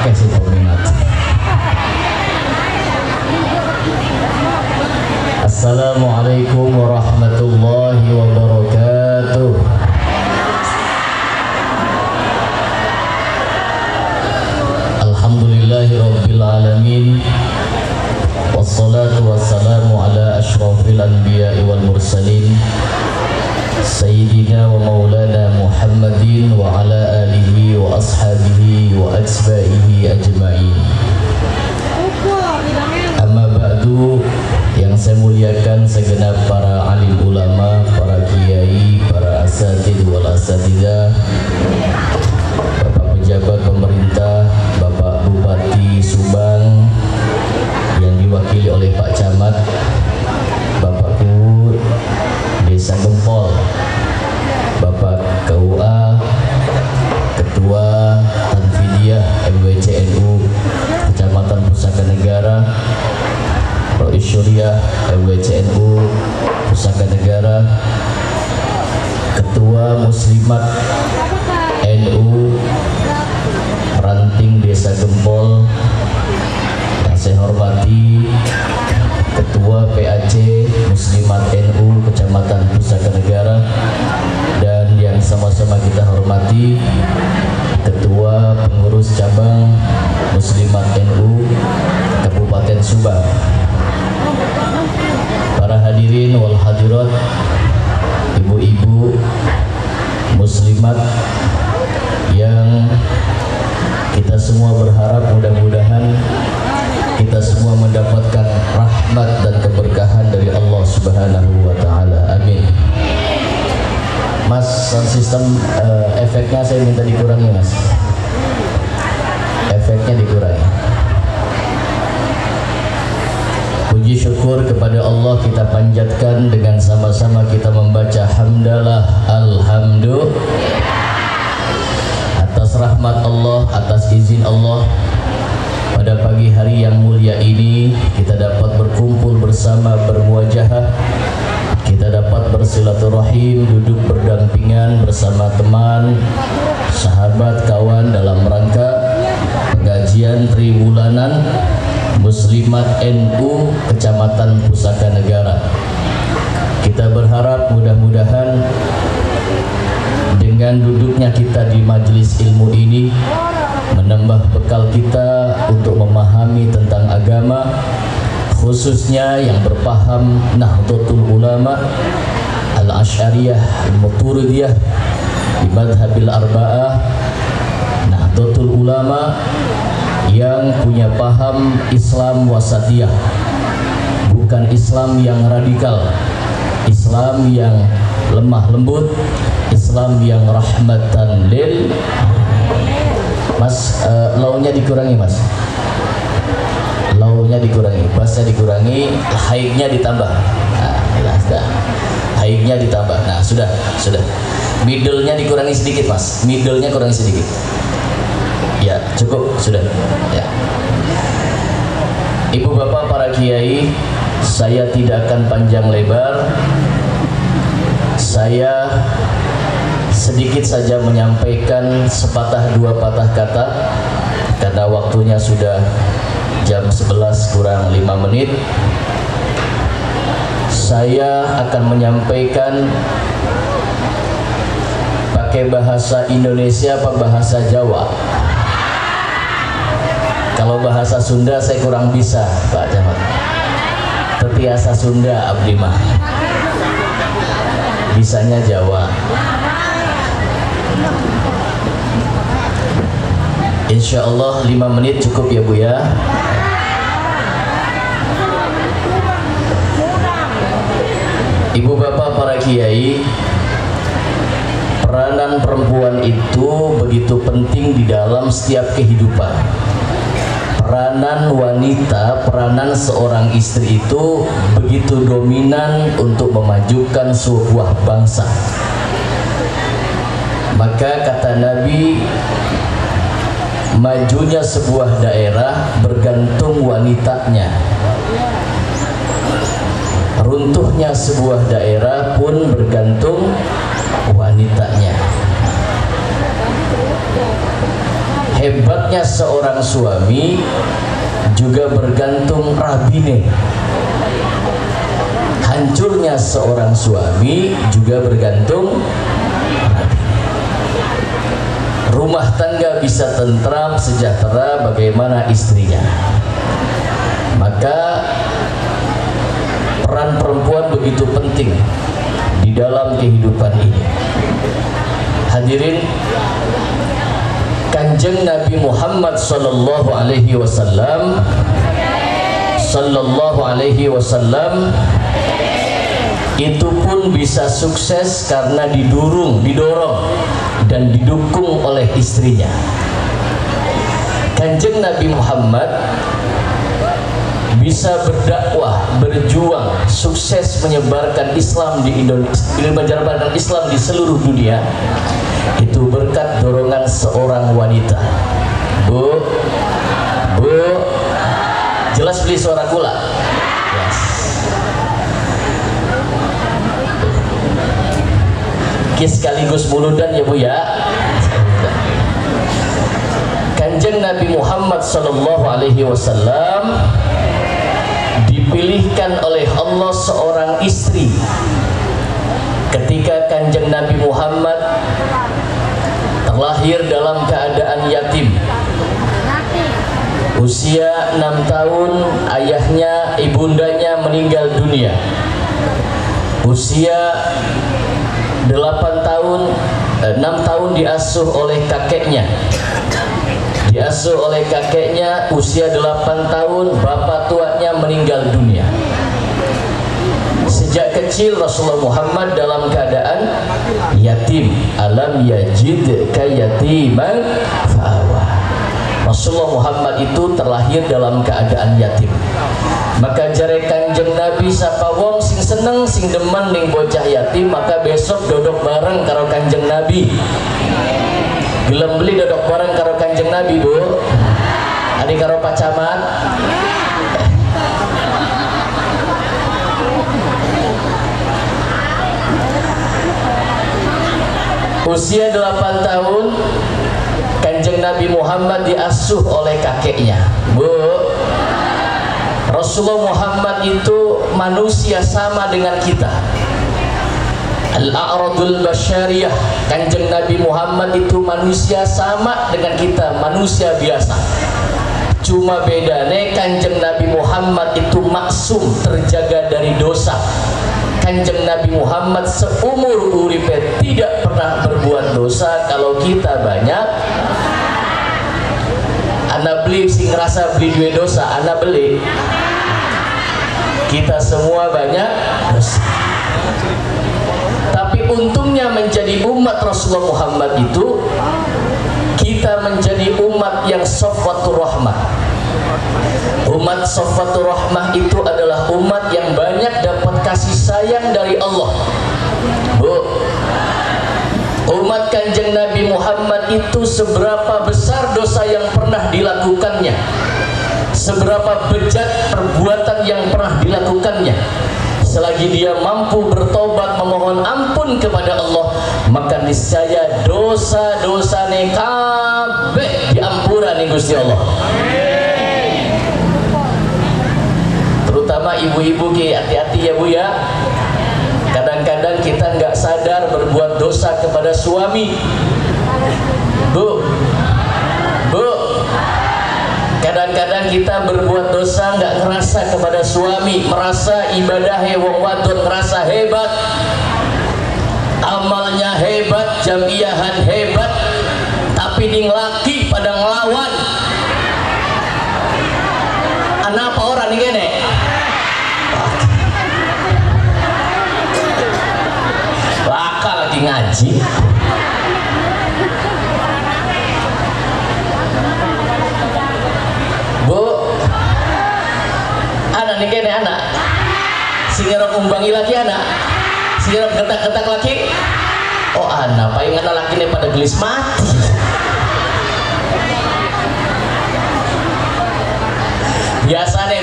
akeh sing peminat. Assalamualaikum warahmatullahi wabarakatuh. Alhamdulillahi rabbil alamin. Wassalatu wassalamu ala ashrafil anbiya'i wal mursalin Sayyidina wa maulana Muhammadin wa ala alihi wa ashabihi wa atsba'ihi ajma'in. Amma ba'du, yang saya muliakan segenap para alim ulama, para kiai, para asatidz wal asatidzah, Bapak pejabat pemerintah, Bapak Bupati Subang yang diwakili oleh Pak Camat, Bapakku Desa Gempol, Bapak KUA, Ketua Tanfidiyah MWCNU Kecamatan Pusaka Negara, Rois Syuriah MWCNU Pusaka Negara, Ketua Muslimat NU Ranting Desa Gempol yang saya hormati, Ketua PAC Muslimat NU Kecamatan Pusaka Negara, dan yang sama-sama kita hormati Ketua Pengurus Cabang Muslimat NU Kabupaten Subang, para hadirin wal hadirat, ibu-ibu muslimat yang kita semua berharap mudah-mudahan kita semua mendapatkan rahmat dan keberkahan dari Allah Subhanahu wa taala. Amin. Mas, sound system efeknya saya minta dikurangi, Mas. Efeknya dikurangi. Puji syukur kepada Allah kita panjatkan dengan sama-sama kita membaca hamdalah alhamdulillah. Atas rahmat Allah, atas izin Allah, pada pagi hari yang mulia ini kita dapat berkumpul bersama, bermuajahah, kita dapat bersilaturahim, duduk berdampingan bersama teman, sahabat, kawan dalam rangka pengajian tribulanan Muslimat NU Kecamatan Pusaka Negara. Kita berharap mudah-mudahan dengan duduknya kita di majelis ilmu ini menambah bekal kita untuk memahami tentang agama, khususnya yang berpaham Nahdlatul Ulama Al-Asy'ariyah Al-Maturidiyah di Madhabil Arba'ah, Nahdlatul Ulama yang punya paham Islam wasatiyah, bukan Islam yang radikal, Islam yang lemah lembut, Islam yang rahmatan lil. Mas, launya dikurangi, Mas. Launya dikurangi, bassnya dikurangi, haidnya ditambah. Nah, sudah. Haidnya ditambah. Nah, sudah. Middle-nya dikurangi sedikit, Mas. Middle-nya kurangi sedikit. Ya, cukup, sudah. Ya. Ibu bapak para kiai, saya tidak akan panjang lebar. Saya sedikit saja menyampaikan sepatah dua patah kata karena waktunya sudah jam 11 kurang 5 menit. Saya akan menyampaikan pakai bahasa Indonesia apa bahasa Jawa. Kalau bahasa Sunda saya kurang bisa, Pak Camat. Tetiasa Sunda abdi mah. Bisanya Jawa. Insya Allah 5 menit cukup ya Bu ya. Ibu bapak para kiai, peranan perempuan itu begitu penting di dalam setiap kehidupan. Peranan wanita, peranan seorang istri itu begitu dominan untuk memajukan sebuah bangsa. Maka kata Nabi, majunya sebuah daerah bergantung wanitanya. Runtuhnya sebuah daerah pun bergantung wanitanya. Hebatnya seorang seorang suami juga bergantung rabine. Hancurnya seorang suami juga bergantung rabine. Rumah tangga bisa tentram, sejahtera bagaimana istrinya. Maka peran perempuan begitu penting di dalam kehidupan ini. Hadirin, Kanjeng Nabi Muhammad sallallahu alaihi wasallam itu pun bisa sukses karena didorong dan didukung oleh istrinya. Kanjeng Nabi Muhammad bisa berdakwah, berjuang, sukses menyebarkan Islam di Indonesia, menyebarkan Islam di seluruh dunia, itu berkat dorongan seorang wanita. Bu, jelas beli suara kula. Yes. Kis sekaligus muludan ya Bu ya. Kanjeng Nabi Muhammad sallallahu alaihi wasallam dipilihkan oleh Allah seorang istri ketika Kanjeng Nabi Muhammad terlahir dalam keadaan yatim. Usia 6 tahun ayahnya, ibundanya meninggal dunia. Usia 6 tahun diasuh oleh kakeknya. Usia 8 tahun bapak tuanya meninggal dunia. Sejak kecil Rasulullah Muhammad dalam keadaan yatim. Alam yajidka yatiman fa'awa. Rasulullah Muhammad itu terlahir dalam keadaan yatim. Maka jare Kanjeng Nabi sapa wong sing seneng sing demen ning bocah yatim, maka besok dodok bareng karo Kanjeng Nabi. Gelem beli dodok bareng karo Kanjeng Nabi, Bu. Adi karo Pak Camat. Usia 8 tahun Kanjeng Nabi Muhammad diasuh oleh kakeknya. Bu, Rasulullah Muhammad itu manusia sama dengan kita. Al-a'radul basyariyah. Kanjeng Nabi Muhammad itu manusia sama dengan kita, manusia biasa. Cuma bedanya Kanjeng Nabi Muhammad itu maksum, terjaga dari dosa. Kanjeng Nabi Muhammad seumur uripe tidak pernah berbuat dosa. Kalau kita banyak, anak beli sing ngerasa beli dua dosa, anak beli. Kita semua banyak dosa. Tapi untungnya menjadi umat Rasulullah Muhammad itu, kita menjadi umat yang safwatur rahmah. Umat safwatur rahmah itu adalah umat yang banyak dapat kasih sayang dari Allah. Bu, umat Kanjeng Nabi Muhammad itu seberapa besar dosa yang pernah dilakukannya, seberapa bejat perbuatan yang pernah dilakukannya, selagi dia mampu bertobat memohon ampun kepada Allah, maka niscaya dosa-dosane kabeh diampura ning Gusti Allah. Terutama ibu-ibu ki hati-hati ya Bu ya. Kadang-kadang kita nggak sadar berbuat dosa kepada suami. Bu, kadang-kadang kita berbuat dosa nggak ngerasa kepada suami, merasa ibadahnya wong wadon ngerasa hebat, amalnya hebat, jamiahan hebat, tapi ding laki pada ngelawan. Kenapa orang ini gini? Bakal lagi ngaji. Bu, anak nih kene anak, singerok umbangi lagi anak, singerok getak-getak lagi. Oh anak, paling anak laki nih pada gelis mati.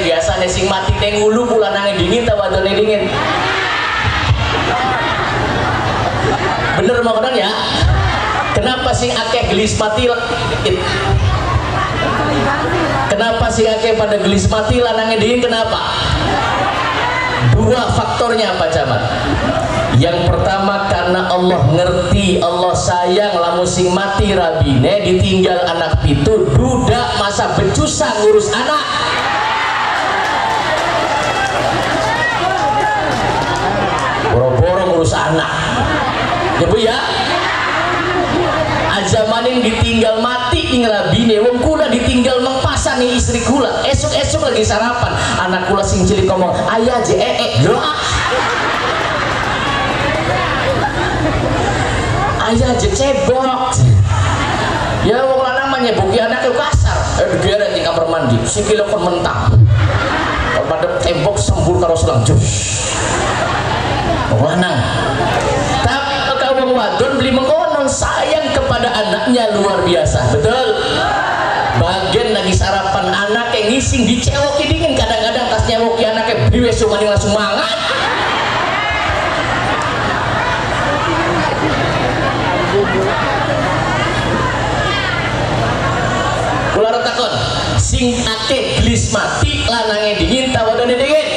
Biasanya sing mati teng ulu pula nangin dingin tawa wadone dingin. Bener mau ya? Kenapa sing akeh gelis mati? Kenapa sih akeh pada gelis mati lanangnya dingin? Kenapa? Dua faktornya apa camat? Yang pertama karena Allah ngerti, Allah sayang lamun sing mati rabine ditinggal anak pitu duda masa becusa ngurus anak. Boro-boro ngurus anak. Ya Bu ya. Ajamanin ditinggal mati ing rabine wong kula ditinggal mengpasan nih istri kula. Esok-esok lagi sarapan. Anak kula sing cilik ngomong, "Ayah je doa." Ayah je cebok. Ya wong lanang mah nyeboki anaknya kasar. Digeret di kamar mandi, sikile kon mentah. Pada tembok sembur karo selang jus. Wong lanang. Tapi kalau wong wadon beli mengkonon sayang kepada anaknya luar biasa. Betul? Bagian lagi sarapan anak yang ngising dicewoki dingin kadang-kadang tas nyewoki anaknya biwe sumani langsung mangan. Kula takon sing akeh gelis mati lanangnya dingin tawadane dingin.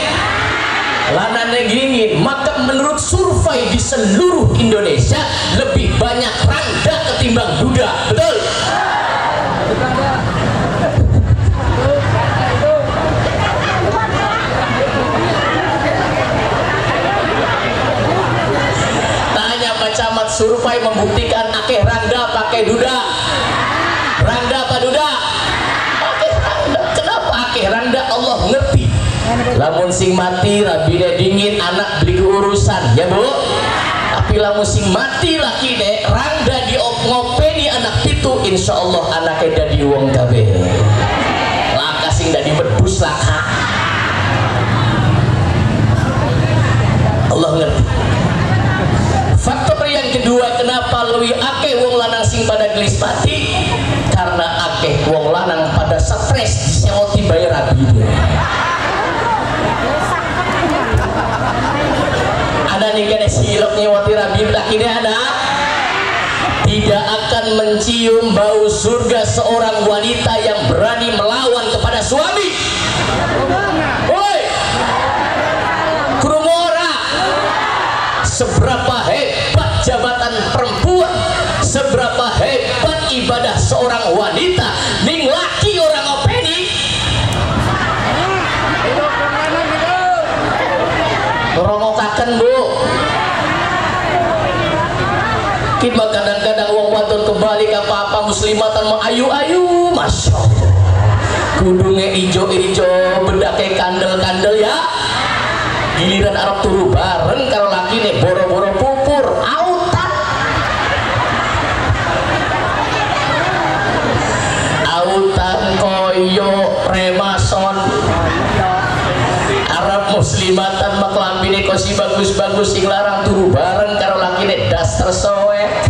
Lanangnya dingin, maka menurut survei di seluruh Indonesia lebih banyak rangda ketimbang duda. Betul? Tanya Pak Camat, survei membuktikan akeh rangda pakai duda. Rangda apa duda? Akeh rangda. Kenapa akeh rangda? Allah ngerti. Lamun sing mati rabine dingin anak beli urusan ya Bu. Tapi lamun sing mati laki deh rangda di ngopeni anak itu insya Allah anaknya dadi wong kabeh. Laka sing dadi bedus laka. Allah ngerti. Faktor yang kedua kenapa lebih akeh wong lanang sing pada gelis mati? Karena akeh wong lanang pada stres disewoti bayar rabine. Ada nih kene silok nyewati rabi akhirnya ada tidak akan mencium bau surga seorang wanita yang berani melawan kepada suami. Woi, krumora, seberapa hebat jabatan perempuan, seberapa hebat ibadah seorang wanita, ning laki orang openi. Rongokaken Bu. Kita kadang-kadang wong wadon kembali ke apa-apa muslimatan mau ayu-ayu, masya Allah. Kudungnya ijo-ijo, bedake kandel-kandel ya. Giliran Arab turu bareng kalau laki nih boro-boro pupur, autan. Autan koyo remason. Arab muslimatan maklambine kosi bagus-bagus sing larang turu bareng karo lakine das tersoek.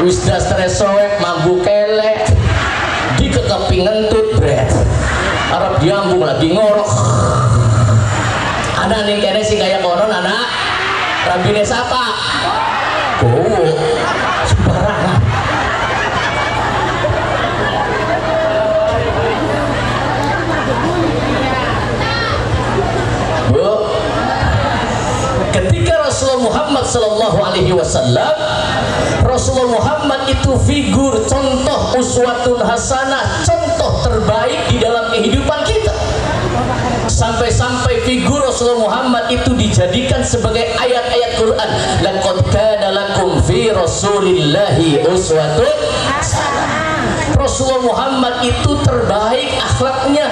Wis das tersoek mambu kelek. Dikekepi ngentut bret. Arab diambung lagi ngorok. Ada ning kene sing kaya konon anak. Rambine sapa? Kowo. Sembarangan. Ketika Rasulullah Muhammad Sallallahu Alaihi Wasallam, Rasulullah Muhammad itu figur, contoh uswatun hasanah, contoh terbaik di dalam kehidupan kita. Sampai-sampai figur Rasulullah Muhammad itu dijadikan sebagai ayat-ayat Quran. Laqad kana lakum fi Rasulillahi uswatun hasanah. Rasulullah Muhammad itu terbaik akhlaknya.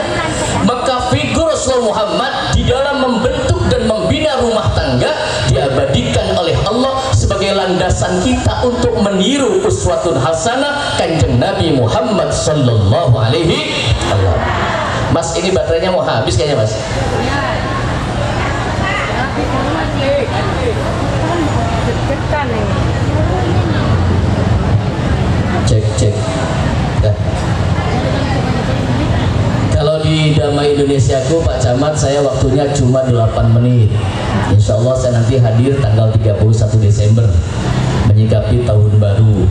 Maka figur Rasulullah Muhammad di dalam membentuk dan membina rumah tangga diabadikan oleh Allah sebagai landasan kita untuk meniru uswatun hasanah kanjeng Nabi Muhammad Sallallahu Alaihi Wasallam. Mas, ini baterainya mau habis kayaknya Mas. Cek. Ya. Kalau di Damai Indonesiaku Pak Camat, saya waktunya cuma 8 menit. Insya Allah saya nanti hadir tanggal 31 Desember menyikapi tahun baru.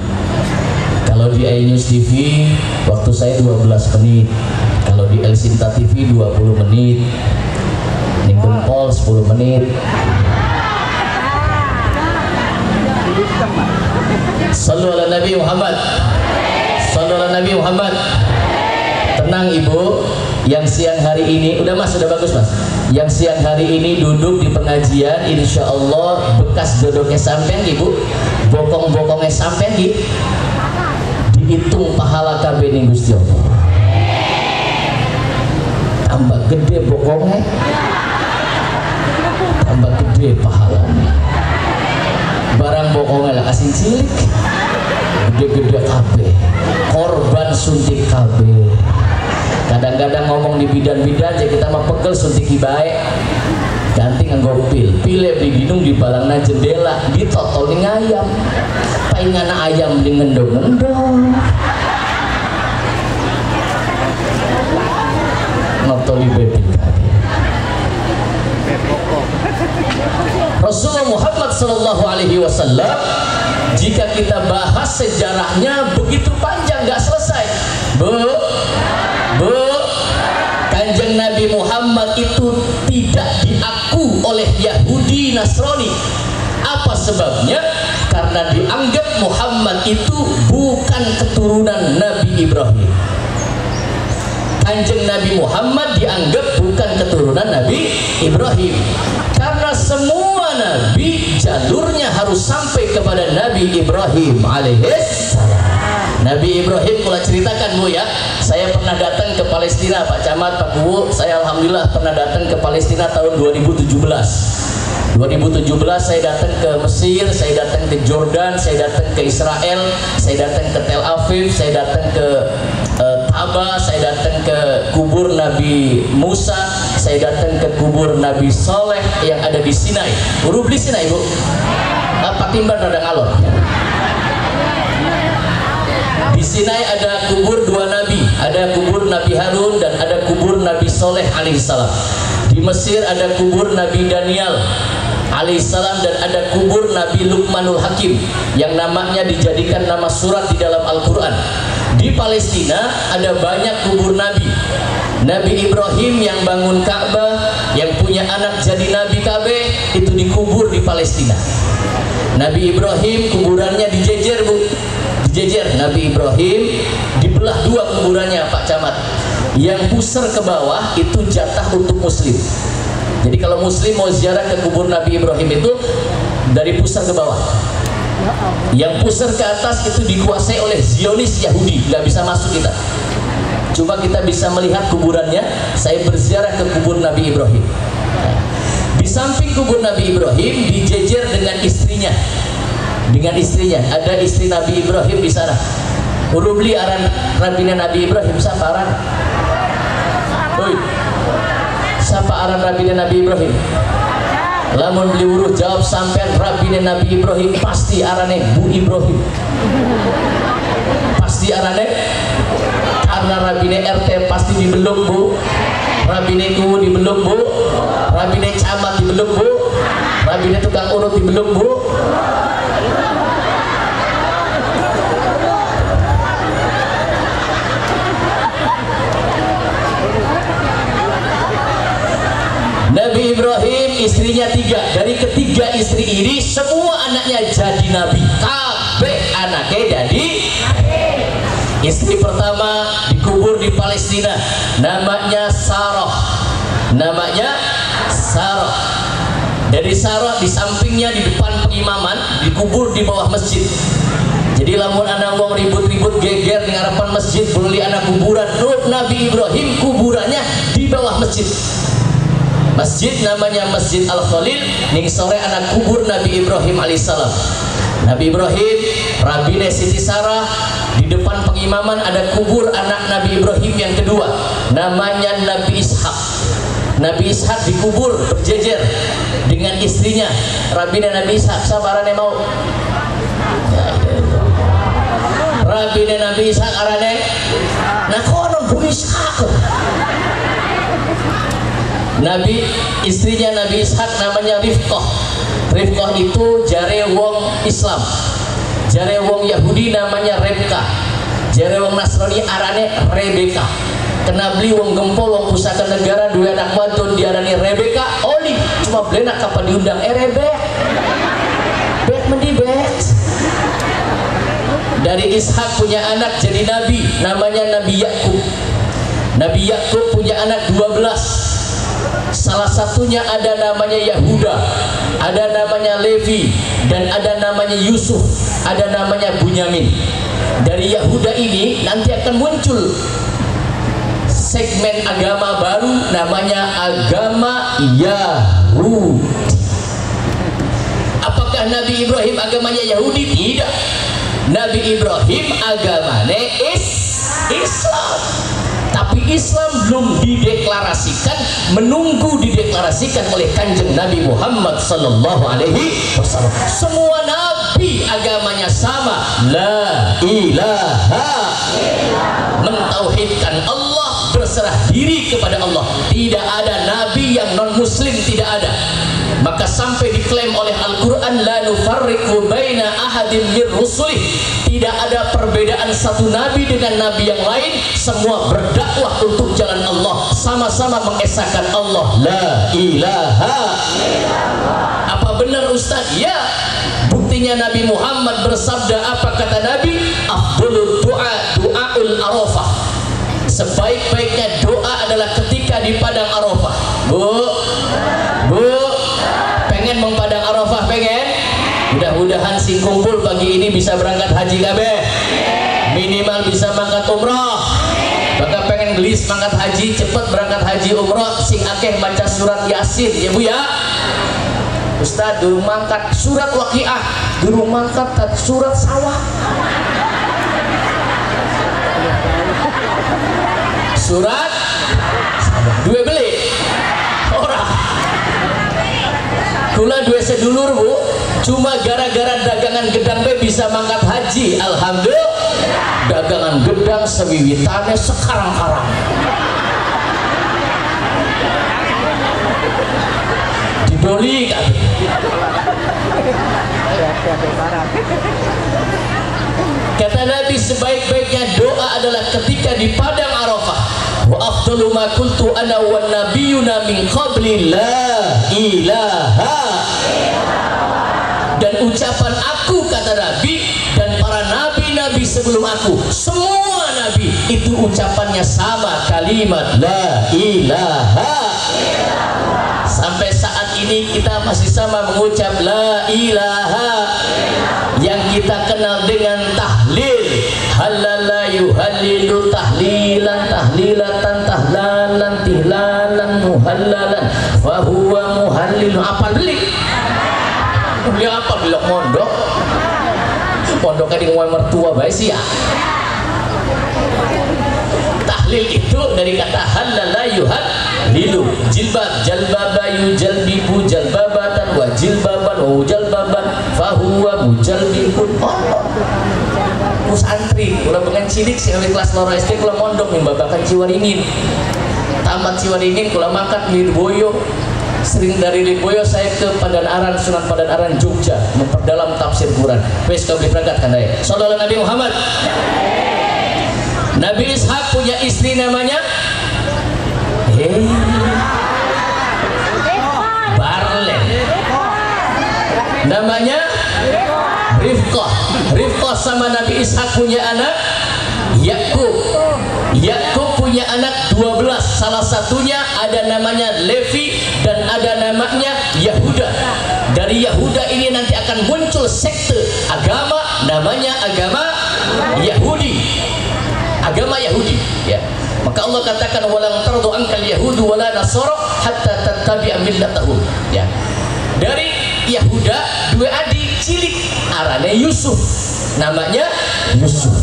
Kalau di iNews TV waktu saya 12 menit. Kalau Kalau di El Sinta TV 20 menit, di Gempol 10 menit. Sallu ala Nabi Muhammad. Sallu ala Nabi Muhammad. Tenang ibu, yang siang hari ini udah mas, udah bagus mas. Yang siang hari ini duduk di pengajian, insya Allah bekas dodoknya sampean ibu, bokong-bokongnya sampean dihitung pahala KB ning Gusti Allah. Tambah gede bokongnya, tambah gede pahalanya. Barang bokongnya lah kasih cilik, gede-gede KB, korban suntik KB. Kadang-kadang ngomong di bidan-bidan aja kita mah pegel suntik baik, ganti nganggo pilih diginung di balangna jendela, ditotol ning ayam, paingana ayam di ngendong-ngendong, ngotoli baby. Rasulullah Muhammad Sallallahu Alaihi Wasallam, jika kita bahas sejarahnya begitu panjang nggak selesai. Bu, Kanjeng Nabi Muhammad itu tidak diaku oleh Yahudi Nasrani. Apa sebabnya? Karena dianggap Muhammad itu bukan keturunan Nabi Ibrahim. Kanjeng Nabi Muhammad dianggap bukan keturunan Nabi Ibrahim. Karena semua nabi jalurnya harus sampai kepada Nabi Ibrahim alaihissalam. Nabi Ibrahim, kalau ceritakan bu ya, saya pernah datang ke Palestina Pak Camat, Pak Kuwu, saya alhamdulillah pernah datang ke Palestina tahun 2017. 2017 saya datang ke Mesir, saya datang ke Jordan, saya datang ke Israel, saya datang ke Tel Aviv, saya datang ke Taba, saya datang ke kubur Nabi Musa, saya datang ke kubur Nabi Soleh yang ada di Sinai. Urus beli Sinai bu, Pak Timban rada ngalor. Di Sinai ada kubur dua nabi, ada kubur Nabi Harun dan ada kubur Nabi Soleh alaihissalam. Di Mesir ada kubur Nabi Daniel alaihissalam dan ada kubur Nabi Luqmanul Hakim yang namanya dijadikan nama surat di dalam Al-Quran. Di Palestina ada banyak kubur nabi. Nabi Ibrahim yang bangun Ka'bah, yang punya anak jadi Nabi KB, itu dikubur di Palestina. Nabi Ibrahim kuburannya dijejer bu, dijejer. Nabi Ibrahim dibelah dua kuburannya Pak Camat. Yang pusar ke bawah itu jatah untuk muslim. Jadi kalau muslim mau ziarah ke kubur Nabi Ibrahim itu dari pusar ke bawah. Yang pusar ke atas itu dikuasai oleh Zionis Yahudi, nggak bisa masuk kita. Cuma kita bisa melihat kuburannya. Saya berziarah ke kubur Nabi Ibrahim. Di samping kubur Nabi Ibrahim dijejer dengan istrinya. Dengan istrinya, ada istri Nabi Ibrahim di sana. Urubli aran rabina Nabi Ibrahim, siapa aran? Oi, siapa aran rabina Nabi Ibrahim? Lamun beli uruh jawab sampean rabine Nabi Ibrahim, pasti arane Bu Ibrahim. Pasti arane, karena rabine RT pasti dibelung bu, rabine Kuwu dibelung bu, rabine camat dibelung bu, rabine tukang urut dibelung bu. Nabi Ibrahim istrinya 3. Dari ketiga istri ini semua anaknya jadi nabi. Kabeh anaknya jadi istri pertama dikubur di Palestina, namanya Sarah. Namanya Sarah. Dari Sarah di sampingnya di depan pengimaman dikubur di bawah masjid. Jadi lamun anak wong ribut-ribut geger di harapan masjid beli anak kuburan. Nur Nabi Ibrahim kuburannya di bawah masjid. Masjid namanya Masjid Al-Khalil, ning sore anak kubur Nabi Ibrahim alaihissalam. Nabi Ibrahim, Rabine Siti Sarah, di depan pengimaman ada kubur anak Nabi Ibrahim yang kedua, namanya Nabi Ishak. Nabi Ishak dikubur berjejer dengan istrinya, Rabine Nabi Ishak. Sabarane mau? Rabine Nabi Ishak arane, nah konon Bu Ishak. Nabi istrinya Nabi Ishak namanya Rifqah. Rifqah itu jare wong Islam, jare wong Yahudi namanya Rebka, jare wong Nasrani arane Rebeka. kena beli wong gempol wong pusaka negara dua anak wadon diarani Rebeka Oli cuma belenak kapan diundang Rebek bek mendibek. Dari Ishak punya anak jadi nabi namanya Nabi Yakub. Nabi Yakub punya anak 12. Salah satunya ada namanya Yahuda, ada namanya Levi, dan ada namanya Yusuf, ada namanya Bunyamin. Dari Yahuda ini nanti akan muncul segmen agama baru namanya agama Yahudi. Apakah Nabi Ibrahim agamanya Yahudi? Tidak. Nabi Ibrahim agamanya Islam. Tapi Islam belum dideklarasikan, menunggu dideklarasikan oleh Kanjeng Nabi Muhammad sallallahu alaihi wasallam. Semua nabi agamanya sama, la ilaha illallah, mentauhidkan Allah, berserah diri kepada Allah. Tidak ada nabi yang non muslim, tidak ada. Maka sampai diklaim oleh Al-Quran, la nufarriqu baina ahadin min rusulih, tidak ada perbedaan satu nabi dengan nabi yang lain, semua berdakwah untuk jalan Allah, sama-sama mengesahkan Allah, la ilaha illallah. Apa benar Ustaz? Ya. Buktinya Nabi Muhammad bersabda, apa kata Nabi? Afdhalud du'a du'aul arafah. Sebaik-baiknya doa adalah ketika di padang Arafah. Bu, pengen mempadang Arafah, pengen? Mudah-mudahan sing kumpul pagi ini bisa berangkat haji kabeh, minimal bisa mangkat umroh. Maka pengen gelis mangkat haji, cepet berangkat haji umroh, sing akeh baca surat Yasin ya Bu ya. Ustaz durung mangkat surat Waqiah, durung mangkat surat Sawah, surat dua beli orang kula dua sedulur Bu, cuma gara-gara dagangan gedang be bisa mangkat haji, alhamdulillah. Dagangan gedang sewiwitannya sekarang-karang didoli kan. Kata Nabi, sebaik-baiknya doa adalah ketika di padang Arafah. Wa afdalu ma kuntu ana wan nabiyyuna min qabli la ilaha illallah. Dan ucapan aku, kata Nabi, dan para nabi-nabi sebelum aku, semua nabi itu ucapannya sama, kalimat la ilaha illallah. Sampai saat ini kita masih sama mengucap la ilaha illallah. Yang kita kenal dengan tahlil, halala yuhallilu tahlilan tahlilatan tahlalan tihlalan muhallalan fahuwa muhallilun. Apa beli? Beli apa? Belok mondok. Mondok kan di ngomong mertua baik sih ya. Tahlil itu dari kata halala yuhallilu, jilbab jalbaba yujalbibu jalbabatan wa jilbaban wa jalbaban fahuwa mujalbibun. Santri, ulah pengen cilik sih kelas loro SD kula mondok nih babakan Ciwaringin. Tamat Ciwaringin kula mangkat Lirboyo. Sering dari Lirboyo saya ke Pandanaran, Sunan Pandanaran Jogja memperdalam tafsir Quran. Wes kau berangkat kan daya. Saudara Nabi Muhammad. Nabi Ishak punya istri namanya Barlen. Namanya Rifqah. Rifqah sama Nabi Ishak punya anak Yakub. Yakub punya anak 12. Salah satunya ada namanya Levi dan ada namanya Yahuda. Dari Yahuda ini nanti akan muncul sekte agama namanya agama Yahudi. Agama Yahudi ya. Maka Allah katakan walang tardu ankal yahudu wala nasara hatta tattabi'a millatahum ya. Dari Yahuda dua adik cilik arane Yusuf, namanya Yusuf.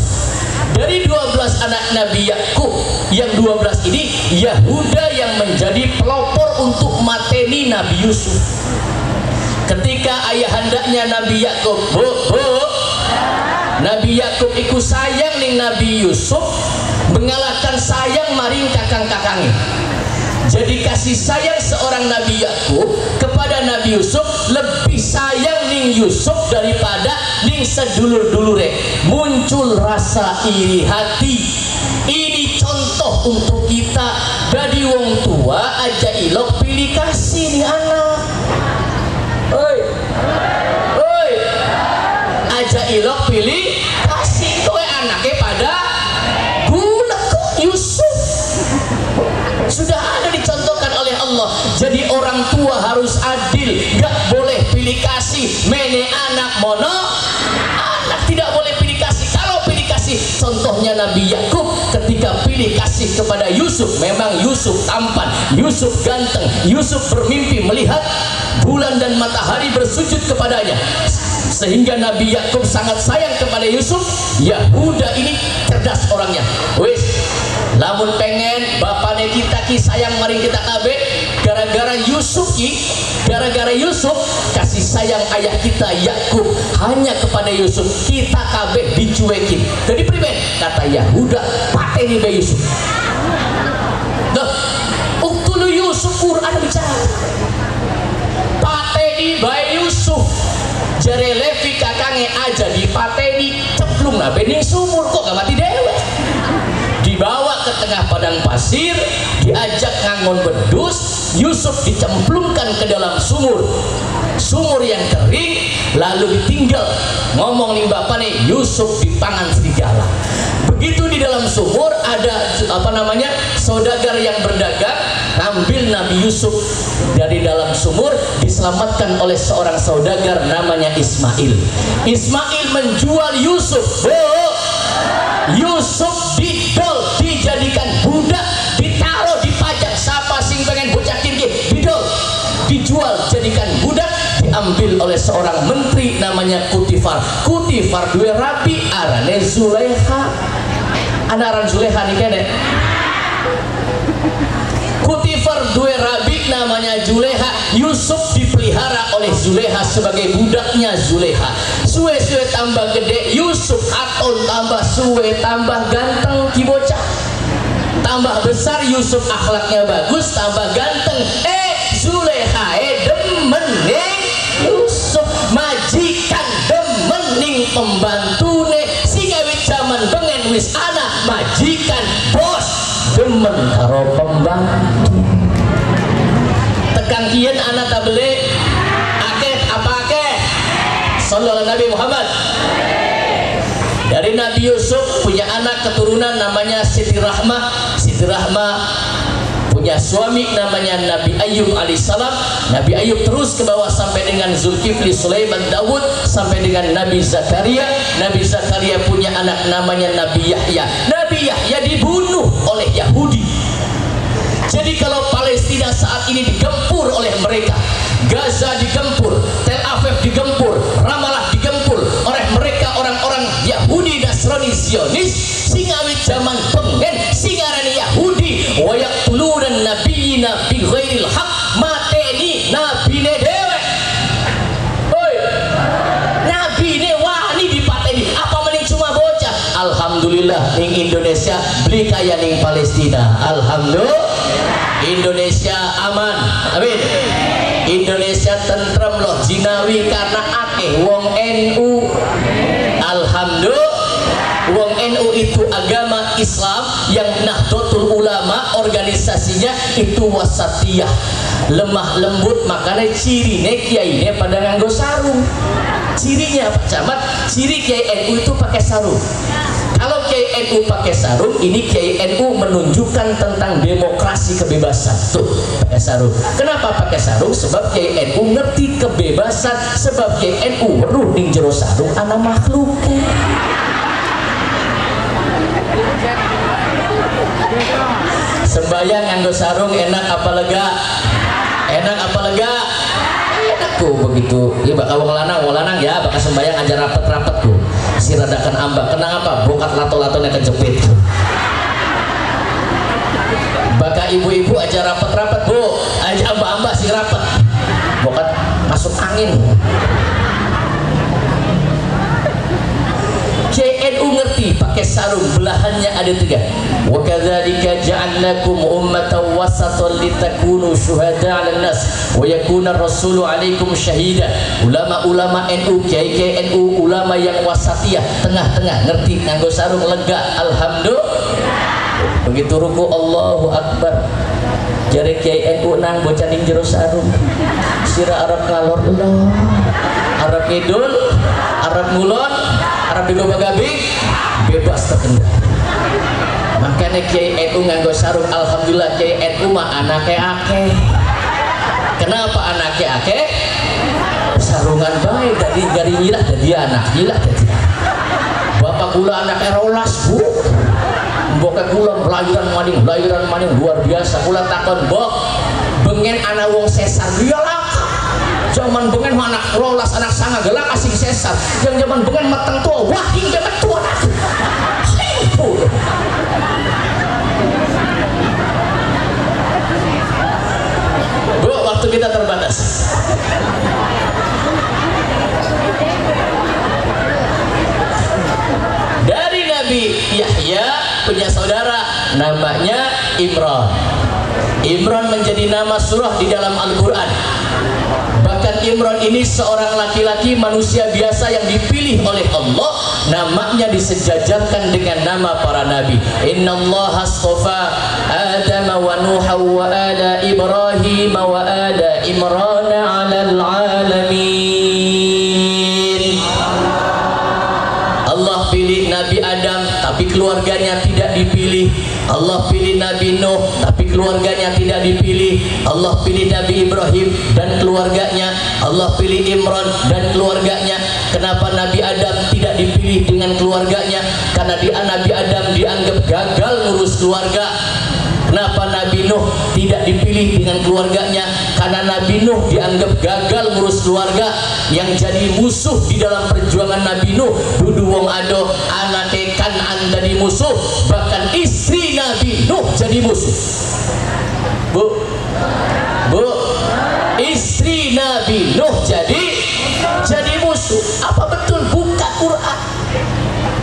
Dari 12 anak Nabi Yakub yang 12 ini Yahuda yang menjadi pelopor untuk mateni Nabi Yusuf. Ketika ayahandanya Nabi Yakub Nabi Yakub ikut sayang ning Nabi Yusuf, mengalahkan sayang maring kakang-kakangnya. Jadi kasih sayang seorang Nabi Yakub kepada Nabi Yusuf lebih sayang ning Yusuf daripada ning sedulur-dulure. Muncul rasa iri hati. Ini contoh contoh untuk kita. Dari wong tua aja ilok pilih kasih nih anak. Oi, oi, aja ilok pilih kasih tuh anaknya pada gula kok Yusuf. Sudah ada dicontohkan oleh Allah. Jadi orang tua harus adil, gak boleh pilih kasih. Mene anak mono, anak tidak boleh pilih kasih. Kalau pilih kasih, contohnya Nabi Yakub ketika pilih kasih kepada Yusuf. Memang Yusuf tampan, Yusuf ganteng, Yusuf bermimpi melihat bulan dan matahari bersujud kepadanya, sehingga Nabi Yakub sangat sayang kepada Yusuf. Yahuda ini cerdas orangnya. Wis, lamun pengen bapaknya kita ki sayang mari kita kabeh gara-gara Yusuf kasih sayang ayah kita Yakub hanya kepada Yusuf, kita kabeh dicuekin. Jadi priben kata Yahuda pateni be Yusuf. Nah, uktulu Yusuf, Quran bicara pateni be Yusuf. Jare Levi kakange aja dipateni cemplung lah bening sumur, kok gak mati dewe. Dibawa ke tengah padang pasir, diajak ngangon bedus, Yusuf dicemplungkan ke dalam sumur yang kering, lalu ditinggal. Ngomong nih bapak nih, Yusuf dipangan serigala. Begitu di dalam sumur ada saudagar yang berdagang, ngambil Nabi Yusuf dari dalam sumur, diselamatkan oleh seorang saudagar namanya Ismail. Ismail menjual Yusuf. Yusuf didol, dijadikan budak, ditaruh dipajak. Siapa sing pengen bocah kirki didol, dijual jadikan budak, diambil oleh seorang menteri namanya Kutifar. Kutifar dua rabi arane Zulekha. Anaran Zulekha nih kene. Kutifar dua rabi namanya Zulekha. Yusuf dipelihara oleh Zulekha sebagai budaknya Zulekha. Suwe-suwe tambah gede, Yusuf aton tambah suwe tambah ganteng kibocah. Tambah besar Yusuf akhlaknya bagus, tambah ganteng. Zulekha demen Yusuf, majikan demening pembantune sing awit zaman bengen wis anak majikan bos demen karo pembantu. Tekan kian anak tabele akeh apa akeh sallallahu Nabi Muhammad. Dari Nabi Yusuf punya anak keturunan namanya Siti Rahmah. Siti Rahmah punya suami namanya Nabi Ayub alaihissalam. Nabi Ayub terus ke bawah sampai dengan Zulkifli, Sulaiman, Daud, sampai dengan Nabi Zakaria. Nabi Zakaria punya anak namanya Nabi Yahya. Nabi Yahya dibunuh oleh Yahudi. Jadi kalau Palestina saat ini digempur oleh mereka, Gaza digempur, Tel Aviv digempur, Ramallah digempur oleh mereka orang-orang Yahudi Nasrani Zionis, singawit zaman pengen singarani Yahudi, wayaqtuluna nabiyina bi ghairil haq, mateni nabine dewe. Oi, nabine wani dipateni, apa mending cuma bocah. Alhamdulillah ning Indonesia beli kaya ning Palestina. Alhamdulillah Indonesia aman, amin. Indonesia tentrem loh, jinawi karena akeh wong NU. Alhamdulillah, wong NU itu agama Islam yang Nahdlatul Ulama organisasinya itu wasatiyah, lemah lembut. Makanya cirine kiai pada nganggo sarung. Cirinya Pak Camat, ciri kiai NU itu pakai sarung. Kalau Kiai NU pakai sarung, ini Kiai NU menunjukkan tentang demokrasi kebebasan. Tuh, pakai sarung. Kenapa pakai sarung? Sebab Kiai NU ngerti kebebasan. Sebab Kiai NU weruh ning jero sarung ana makhluk. Sembayang nganggo sarung enak apa lega? Enak apa lega? Enak tuh begitu. Ya bakal wong lanang ya, bakal sembayang aja rapet-rapet tuh. Si radakan ambak, kenang apa? Bokat lato-latonya kejepit. Baka ibu-ibu aja rapet-rapet, bu, aja ambak-ambak si rapet. Bokat masuk angin. JNU ngerti pakai sarung, belahannya ada 3. Wa kadzalika ja'alnakum ummatan wasatan litakunu syuhada 'alan nas wa yakuna rasulu 'alaikum syahida. Ulama-ulama NU, kiai-kiai NU, ulama yang wasatiyah, tengah-tengah, ngerti nganggo sarung lega. Alhamdulillah. Begitu ruku Allahu Akbar. Jari Kiai NU nang bocah ning jero sarung. Sira Arab kalor Allah. Arab kidul, Arab ngulon, Arab digobak-gabing, bebas terkendali. Makanya Kiai NU nganggo sarung, alhamdulillah Kiai NU mah anake akeh. Kenapa anake akeh? Sarungan baik tadi gari nyilah jadi anak nyilah jadi. Bapak kula anaknya rolas bu. Mbok kula lahiran maning luar biasa. Kula takon, "Mbok, bengen anak wong sesar dia langka." Zaman bengen anak rolas anak sanga gelak asing sesar. Yang zaman bengen mateng tua wah hingga metua. Bu, waktu kita terbatas. Dari Nabi Yahya punya saudara namanya Imran. Imran menjadi nama surah di dalam Al-Quran. Bahkan Imran ini seorang laki-laki manusia biasa yang dipilih oleh Allah. Namanya disejajarkan dengan nama para nabi. Innallaha astafa Adam wa Nuha wa ala Ibrahim wa ala Imran 'alal 'alamin. Allah pilih Nabi Adam tapi keluarganya tidak dipilih. Allah pilih Nabi Nuh tapi keluarganya tidak dipilih. Allah pilih Nabi Ibrahim dan keluarganya. Allah pilih Imran dan keluarganya. Kenapa Nabi Adam tidak dipilih dengan keluarganya? Karena Nabi Adam dianggap gagal ngurus keluarga. Kenapa Nabi Nuh tidak dipilih dengan keluarganya? Karena Nabi Nuh dianggap gagal ngurus keluarga. Yang jadi musuh di dalam perjuangan Nabi Nuh dudu wong ado anake Kan'an jadi musuh. Bahkan istri Nabi Nuh jadi musuh. Bu, istri Nabi Nuh jadi musuh. Apa betul? Buka Quran.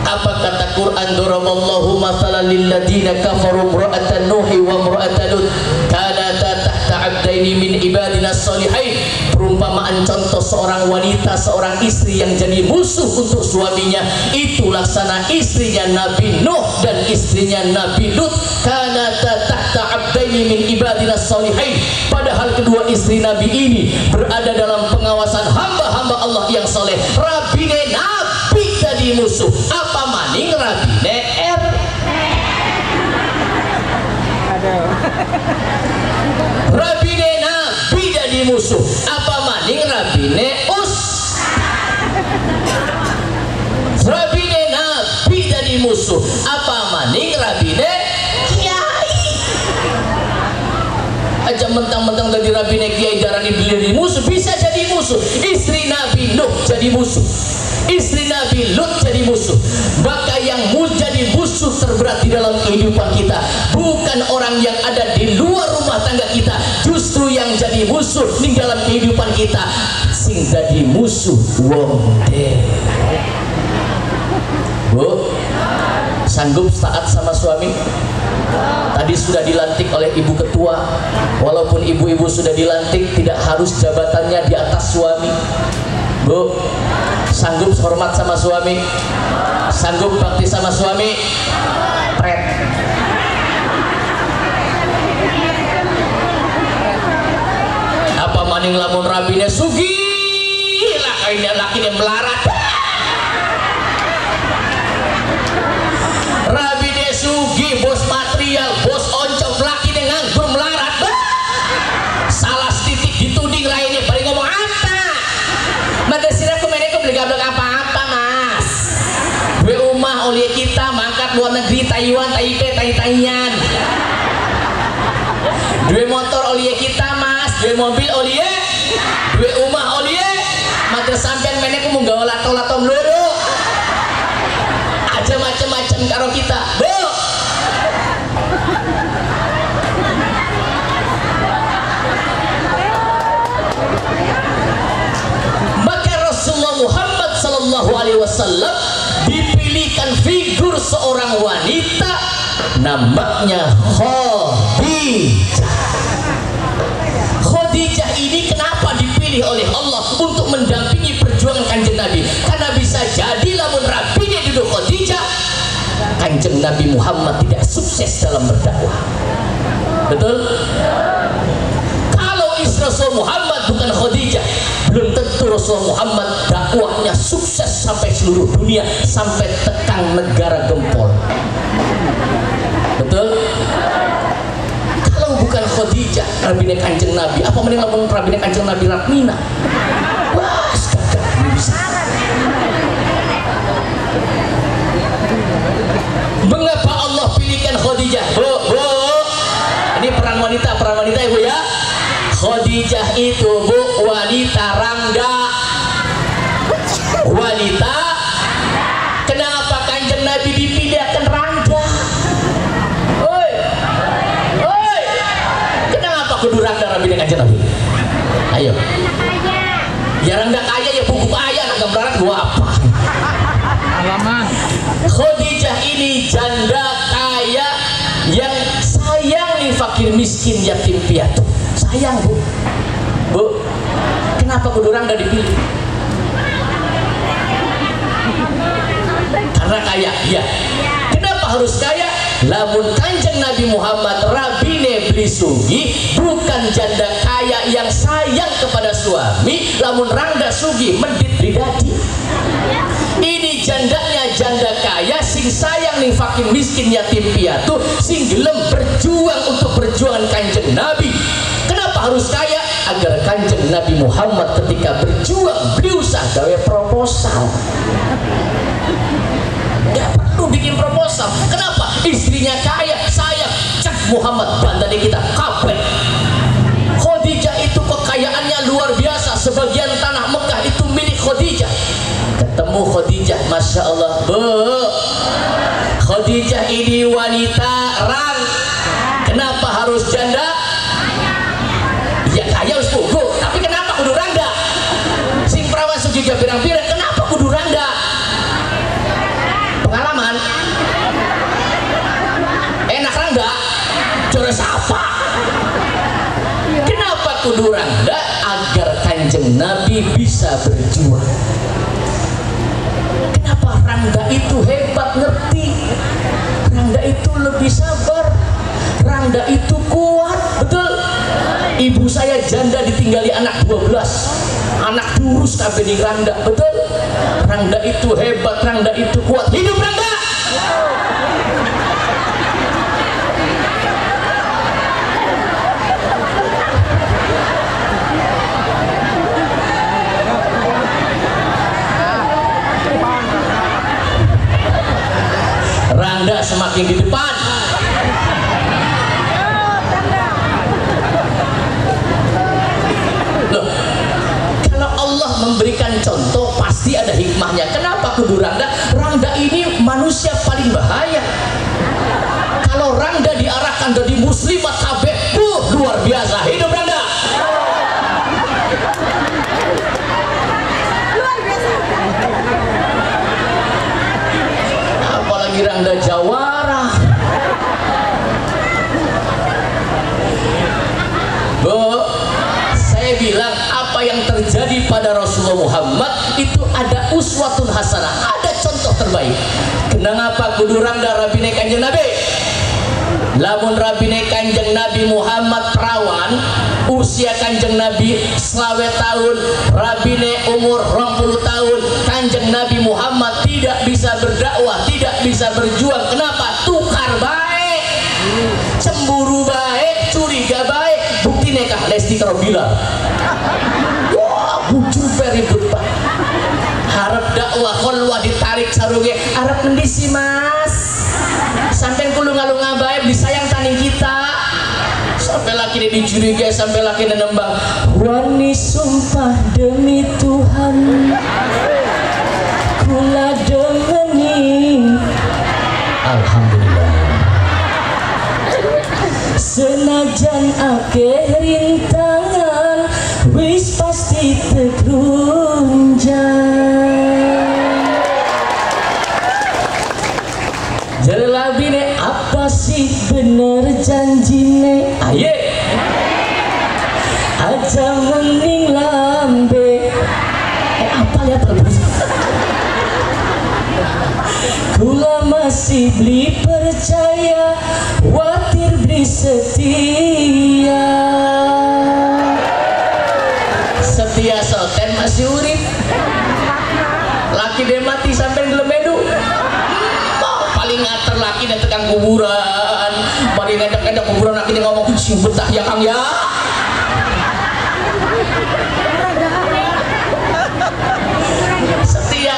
Apa kata Quran? Daraballahu mathalan lil ladina kafaru imra'atan nuhi wa imra'atan lut kanata tahta 'abdaini min ibadina shalihain. Perumpamaan contoh seorang wanita, seorang istri yang jadi musuh untuk suaminya itu laksana istrinya Nabi Nuh dan istrinya Nabi Lut. Kanata tahta 'abdaini min ibadina shalihain. Padahal kedua istri Nabi ini berada dalam pengawasan hamba-hamba Allah yang saleh. Rabine Nabi jadi musuh. Apa maning rabine Rabine Nabi jadi musuh. Apa maning rabine Rabine Nabi jadi musuh. Apa maning rabine kiai. Aja mentang-mentang dari rabine kiai darani beli musuh, bisa jadi musuh. Istri Nabi Nuh jadi musuh. Istri Nabi Lut jadi musuh. Maka yang jadi musuh terberat di dalam kehidupan kita bukan orang yang ada di luar rumah tangga kita. Justru yang jadi musuh di dalam kehidupan kita sing jadi musuh wong deh. Bu, sanggup taat sama suami? Tadi sudah dilantik oleh ibu ketua. Walaupun ibu-ibu sudah dilantik, tidak harus jabatannya di atas suami. Bu, sanggup hormat sama suami? Sanggup bakti sama suami? Pret. Apa maning lamun rabine sugi lah kayaknya laki yang melarat. Rabine sugi, bos material, bos oncom, laki yang nganggur melarat. Salah titik dituding lainnya paling ngomong apa? Madasira kumene beli gablek apa-apa mas. Gue umah oleh kita mangkat luar negeri Taiwan, Taipei, Taiwan. Dua motor oleh kita mas, dua mobil oleh, dua umah oleh. Mater sampean mene ku mau gawa lato-lato melulu. Aja macam-macam karo kita, bu. Muhammad sallallahu alaihi wasallam dipilihkan figur seorang wanita namanya Khadijah. Khadijah ini kenapa dipilih oleh Allah untuk mendampingi perjuangan Kanjeng Nabi? Karena bisa jadi lamun rabine duduk Khadijah, Kanjeng Nabi Muhammad tidak sukses dalam berdakwah. Betul? Kalau istri Rasul Muhammad bukan Khadijah, belum tentu Rasul Muhammad dakwahnya sukses sampai seluruh dunia, sampai tekan negara gempol. Betul? Kalau bukan Khadijah, Rabine Kanjeng Nabi, apa mending ngomong Rabine Kanjeng Nabi Ratmina? Wah, gagah bisa. Mengapa Allah pilihkan Khadijah? Bu, ini peran wanita ibu ya. Khadijah itu bu wanita rangga, wanita. Kenapa Kanjeng Nabi dipindahkan rangga? Oi, kenapa kudu rangga Rabine Kanjeng Nabi? Ayo. Ya rangga kaya ya buku ayah nak gambaran gua apa? Alaman. Khadijah ini janda kaya yang sayang nih fakir miskin yatim piatu. Sayang bu, kenapa kudu rangga dipilih? Karena kaya, ya. Kenapa harus kaya? Lamun Kanjeng Nabi Muhammad Rabine beli sugi, bukan janda kaya yang sayang kepada suami. Lamun rangga sugi mendit bridadi. Ini jandanya janda kaya sing sayang nih fakir miskin yatim piatu, sing gelem berjuang untuk perjuangan Kanjeng Nabi. Kenapa harus kaya? Agar Kanjeng Nabi Muhammad ketika berjuang beliau usah gawe proposal. Gak perlu bikin proposal. Kenapa? Istrinya kaya, sayang. Cek Muhammad bandani kita kabeh. Khadijah itu kekayaannya luar biasa. Sebagian tanah Mekah itu milik Khadijah. Ketemu Khadijah, masya Allah, bu. Khadijah ini wanita rang. Kenapa harus janda? Ya kaya harus bu. Tapi kenapa kudu rangga? Sing perawan sugiga pirang-pirang. Kenapa kudu rangga? Pengalaman. Enak rangga? Jores apa? Kenapa kudu rangga? Agar Kanjeng Nabi bisa berjuang. Kenapa rangga itu hebat ngerti? Rangga itu lebih sabar. Rangga itu kuat, betul? Ibu saya janda ditinggali anak 12, anak durus kabeh ning rangga, betul? Rangga itu hebat, rangga itu kuat. Hidup rangga! Rangga semakin di depan. Loh, kalau Allah memberikan contoh pasti ada hikmahnya. Kenapa kudu rangga? Rangga ini manusia paling bahaya. Kalau rangga diarahkan jadi muslimat kabeh, luar biasa. Hidup rangga. Apalagi rangga jawara. Bu, saya bilang apa yang terjadi pada Rasulullah Muhammad itu ada uswatun hasanah, ada contoh terbaik. Kenapa kudu rangga Rabine Kanjeng Nabi? Lamun Rabine Kanjeng Nabi Muhammad perawan, usia Kanjeng Nabi 20 tahun, Rabine umur 20 tahun, Kanjeng Nabi Muhammad tidak bisa berdakwah, tidak bisa berjuang. Kenapa? Tukar baik, cemburu baik, curiga baik. Bukti nekah Lesti karo Bilal. Wah, bujur ribut pak. Harap dakwah kolwah ditarik sarunge. Harap ngendi sih mas? Sampai kulo ngalung baik disayang tani kita. Sampai laki ini dicurigai, sampai laki ini nembang. Wani sumpah demi Tuhan, kula demeni. Alhamdulillah. Senajan akeh rintangan, wis pasti tegrunjang. Jare labine apa sih bener janjine? Aye, aja mending lambe. Apa ya terus? kula masih beli percaya, watir beli setia. Setia soten masih urip, laki dia mati sampai gelemedu. Paling ngater laki dan tekan kuburan, paling ngedek-ngedek kuburan laki dia ngomong si betah ya Kang ya. Setia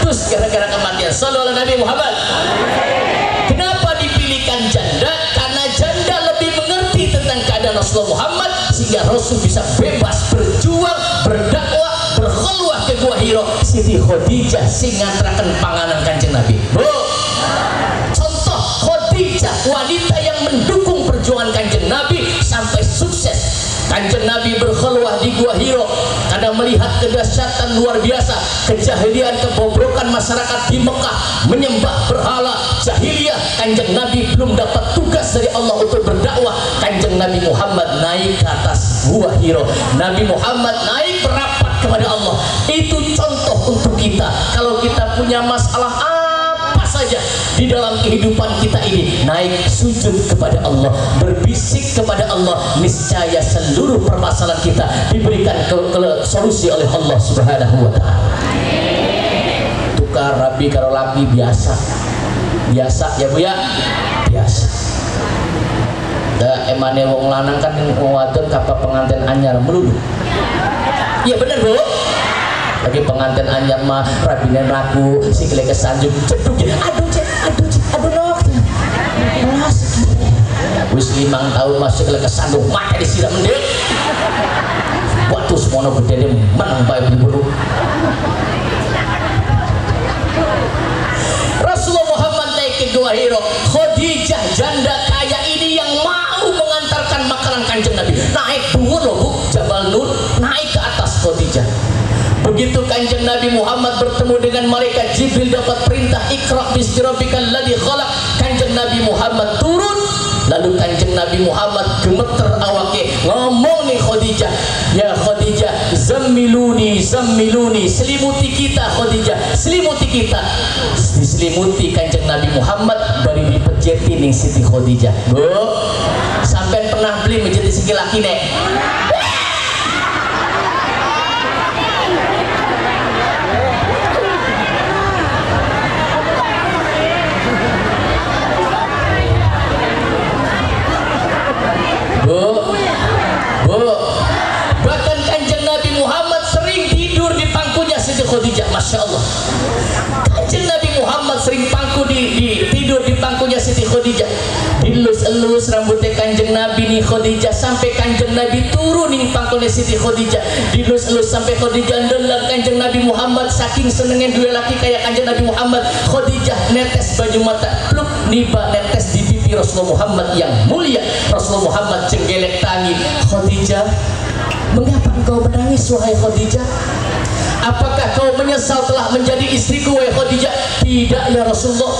terus gara-gara kematian. Sallallahu Nabi Muhammad. Kenapa dipilihkan janda? Karena janda lebih mengerti tentang keadaan Rasulullah Muhammad, sehingga Rasul bisa bebas berjuang, berdakwah, berkhulwah ke Gua Hiro. Siti Khadijah sing ngantraken panganan Kanjeng Nabi. Bu, contoh Khadijah, wanita yang mendukung perjuangan Kanjeng Nabi sampai sukses. Kanjeng Nabi berkhulwah di Gua Hiro karena melihat kedahsyatan luar biasa, kejahilian, kebobrokan masyarakat di Mekah menyembah berhala jahiliyah. Kanjeng Nabi belum dapat tugas dari Allah untuk berdakwah. Kanjeng Nabi Muhammad naik ke atas Gua Hiro. Nabi Muhammad naik berapat kepada Allah. Itu contoh untuk kita. Kalau kita punya masalah apa saja di dalam kehidupan kita ini, naik sujud kepada Allah, berbisik kepada Allah, niscaya seluruh permasalahan kita diberikan solusi oleh Allah Subhanahu wa Ta'ala. Tukar rabi karo laki biasa ya Bu ya, biasa. Da emane wong lanang kan wong wadon kapal pengantin anyar melulu. Iya bener Bu. Lagi pengantin anyar mah rabine ragu, sikile kesanjuk ceduk aduh nok. Wis 5 tahun masih sikile kesanjuk make disiram mendek. Waktu semono gedene menang bae buru. Rasulullah Muhammad naik ke Gua Hiro. Khadijah janda kaya ini yang mau mengantarkan makanan Kanjeng Nabi. Naik dhuwur loh Bu, Jabal Nur, naik ke atas Khadijah. Begitu Kanjeng Nabi Muhammad bertemu dengan malaikat Jibril, dapat perintah Iqra bismi rabbikal ladzi khalaq. Kanjeng Nabi Muhammad turun, lalu Kanjeng Nabi Muhammad gemeter awake ngomong nih Khadijah, ya Khadijah, zammiluni selimuti kita Khadijah, selimuti kita. Diselimuti Kanjeng Nabi Muhammad bari dipejeti ning Siti Khadijah. Bu, sampai pernah beli menjadi segi laki nek. Bahkan Kanjeng Nabi Muhammad sering tidur di pangkunya Siti Khadijah. Masya Allah, Kanjeng Nabi Muhammad sering tidur di pangkunya Siti Khadijah. Dilus-elus rambutnya Kanjeng Nabi nih Khadijah, sampai Kanjeng Nabi turun nih pangkunya Siti Khadijah. Dilus-elus sampai Khadijah ndelok Kanjeng Nabi Muhammad, saking senengnya dua laki kayak Kanjeng Nabi Muhammad. Khadijah netes baju mata, pluk niba netes di pipi Rasulullah Muhammad yang mulia. Rasulullah Muhammad jenggelek tangi. Khadijah, mengapa engkau menangis wahai Khadijah? Apakah kau menyesal telah menjadi istriku wahai Khadijah? Tidak ya Rasulullah.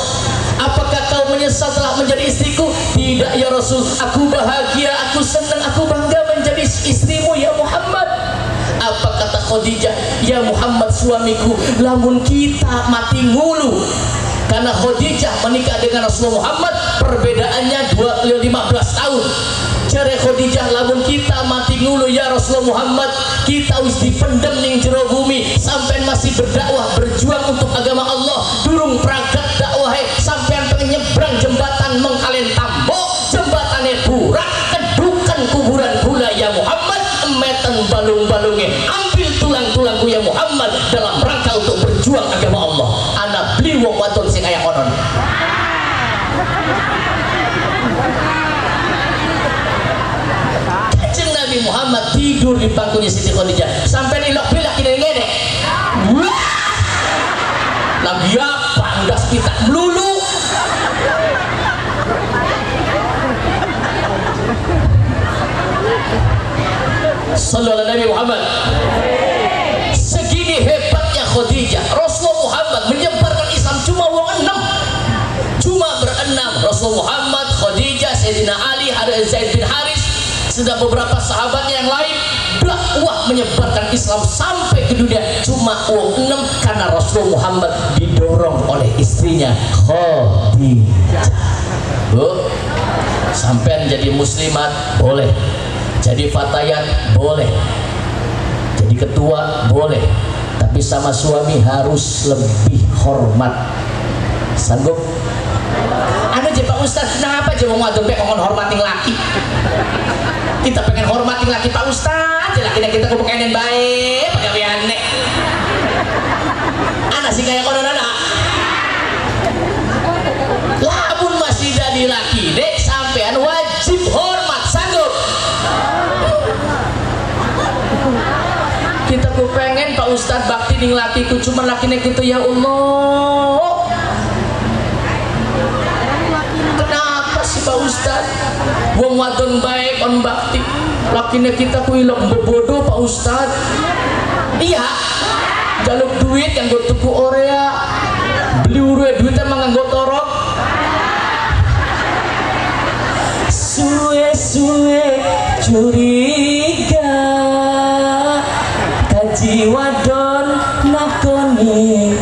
Apakah kau menyesal telah menjadi istriku? Tidak ya Rasul. Aku bahagia, aku senang, aku bangga menjadi istrimu ya Muhammad. Apa kata Khadijah? Ya Muhammad suamiku, lamun kita mati ngulu. Karena Khadijah menikah dengan Rasulullah Muhammad perbedaannya 15 tahun. Jare Khadijah, lamun kita mati ngulu ya Rasulullah Muhammad, kita wis dipendem ning jero bumi sampai masih berdakwah berjuang untuk agama Allah. Durung pragat dakwah sampean pengen nyebrang jembatan Mengkalen Tambo, jembatannya burak, kedukan kuburan gula ya Muhammad, emeten balung-balungnya, ambil tulang-tulangku ya Muhammad dalam rangka untuk berjuang agama Allah. Anak beli wong wadon sing kaya konon. Kanjeng Nabi Muhammad tidur di pangkunya Siti Khadijah sampai nilok bilak ini ngene. Lagi apa ndas kita melulu. Sallallahu Nabi Muhammad. Segini hebatnya Khadijah, Rasulullah Muhammad menyebarkan Islam cuma wong 6, cuma berenam. Rasulullah Muhammad, Khadijah, Sayyidina Ali, Zaid bin Haris, sedang beberapa sahabatnya yang lain. Dakwah menyebarkan Islam sampai ke dunia cuma wong 6 karena Rasulullah Muhammad didorong oleh istrinya Khadijah. Bu, sampean jadi muslimat boleh, jadi fatayat boleh, jadi ketua boleh, tapi sama suami harus lebih hormat. Sanggup? Anu aja Pak Ustadz, kenapa aja mau ngadon ngomong hormatin laki? Kita pengen hormatin laki Pak Ustadz, laki kita kebukain baik, pakai aneh. Anak sih kayak konon anak. Lamun masih jadi laki dek, sampean wajib hormat. Sanggup? Kita pengen Pak Ustadz bakti ning lakiku, cuma lakinya gitu ya Allah. Kenapa sih Pak Ustadz? Wong wadon baik on bakti, lakinya kita ku ilok bodoh Pak Ustadz. Iya, jaluk duit yang gue tuku Orea, beli duitnya emang nganggo torok. Suwe-suwe curiga, kaji wadon nakoni,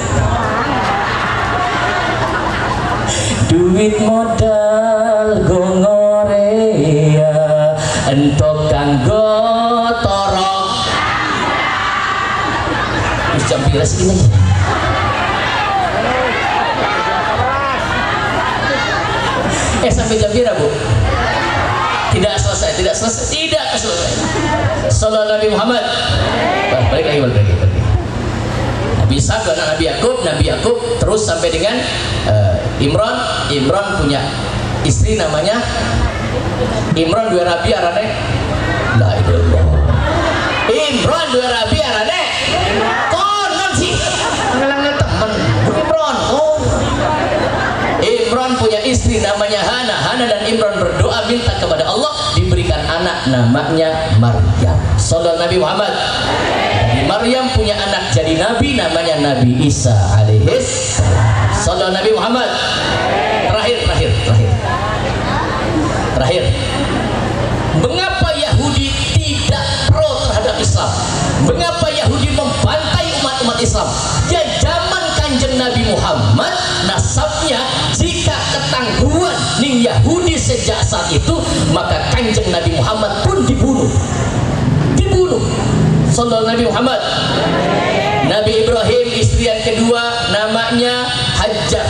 duit modal gongorea, entok kanggo torok. Terus jam pira segini aja. Sampai jam pira Bu? Tidak selesai. Sallallahu Nabi Muhammad. Balik lagi. Nabi Ishaq dan Nabi Yakub terus sampai dengan Imran. Imran punya istri namanya Imran dua Rabi arane. La ilaha illallah. Imran dua Rabi arane. Konon sih. Ngelang temen. Imran. Oh. Imran punya istri namanya Hana. Hana dan Imran berdoa minta kepada Allah diberikan anak namanya Maryam. Sallallahu Nabi Muhammad. Maryam punya anak jadi nabi namanya Nabi Isa alaihis. Sallallahu Nabi Muhammad. Terakhir. Mengapa Yahudi tidak pro terhadap Islam? Mengapa Yahudi membantai umat-umat Islam? Ya zaman Kanjeng Nabi Muhammad nasabnya, jika ketangguhan ning Yahudi sejak saat itu, maka Kanjeng Nabi Muhammad pun dibunuh. Sallallahu Nabi Muhammad. Nabi Ibrahim istri yang kedua namanya Hajar.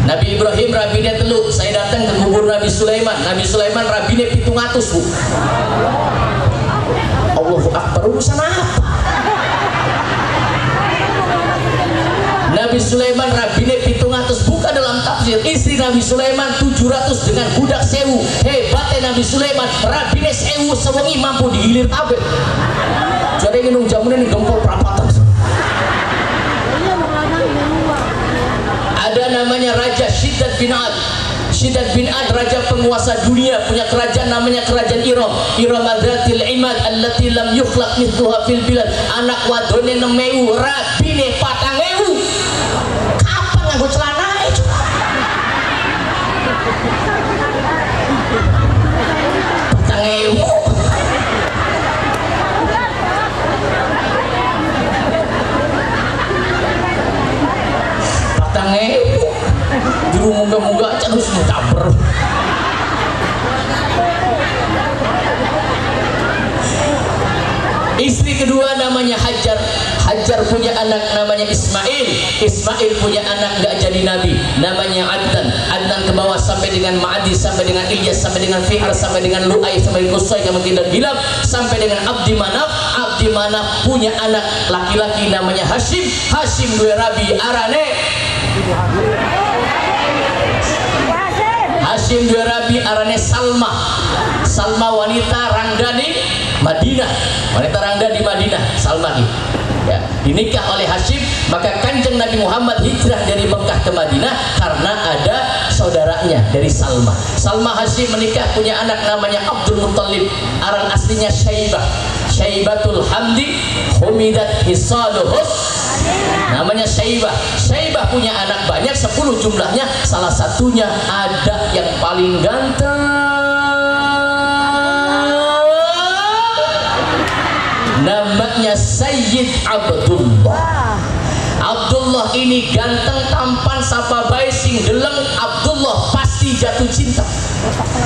Nabi Ibrahim rabine telu. Saya datang ke kubur Nabi Sulaiman. Nabi Sulaiman rabine 700 Bu. Allahu Akbar, urusan apa? Nabi Sulaiman rabine 700, buka dalam tafsir. Istri Nabi Sulaiman 700 dengan budak 1000. Hebatnya Nabi Sulaiman rabine 1000 sewengi mampu dihilir kabeh. Jadi nginung jamunya ini gempol perapatan. Ada namanya Raja Shiddad bin Ad. Shiddad bin Ad raja penguasa dunia, punya kerajaan namanya kerajaan Iram. Iram adzatil imad allati lam yukhlaq mithluha fil bilad. Anak wadone 6000, rabine 4000. Kapan nganggo celana itu? Moga-moga terus mucaber. Istri kedua namanya Hajar. Hajar punya anak namanya Ismail. Ismail punya anak nggak jadi nabi namanya Adnan. Adnan ke bawah sampai dengan Ma'adi, sampai dengan Ilyas, sampai dengan Fi'ar, sampai dengan Lu'ay, sampai dengan Qusay, kemudian Bilal, sampai dengan Abdi Manaf. Abdi Manaf punya anak laki-laki namanya Hashim. Hashim dua Rabi arane. Hashim dua Rabi arane Salma. Salma wanita rangga di Madinah. Wanita rangga di Madinah, Salma ini. Ya, dinikah oleh Hashim, maka Kanjeng Nabi Muhammad hijrah dari Mekah ke Madinah karena ada saudaranya dari Salma. Salma Hashim menikah, punya anak namanya Abdul Muttalib. Aran aslinya Syaibah. Syaibatul Hamdi Humidat Hisaluhus. Namanya Syaibah. Syaibah punya anak banyak, 10 jumlahnya. Salah satunya ada yang paling ganteng, namanya Sayyid Abdullah. Abdullah ini ganteng, tampan, sapa bae sing deleng Abdullah pasti jatuh cinta.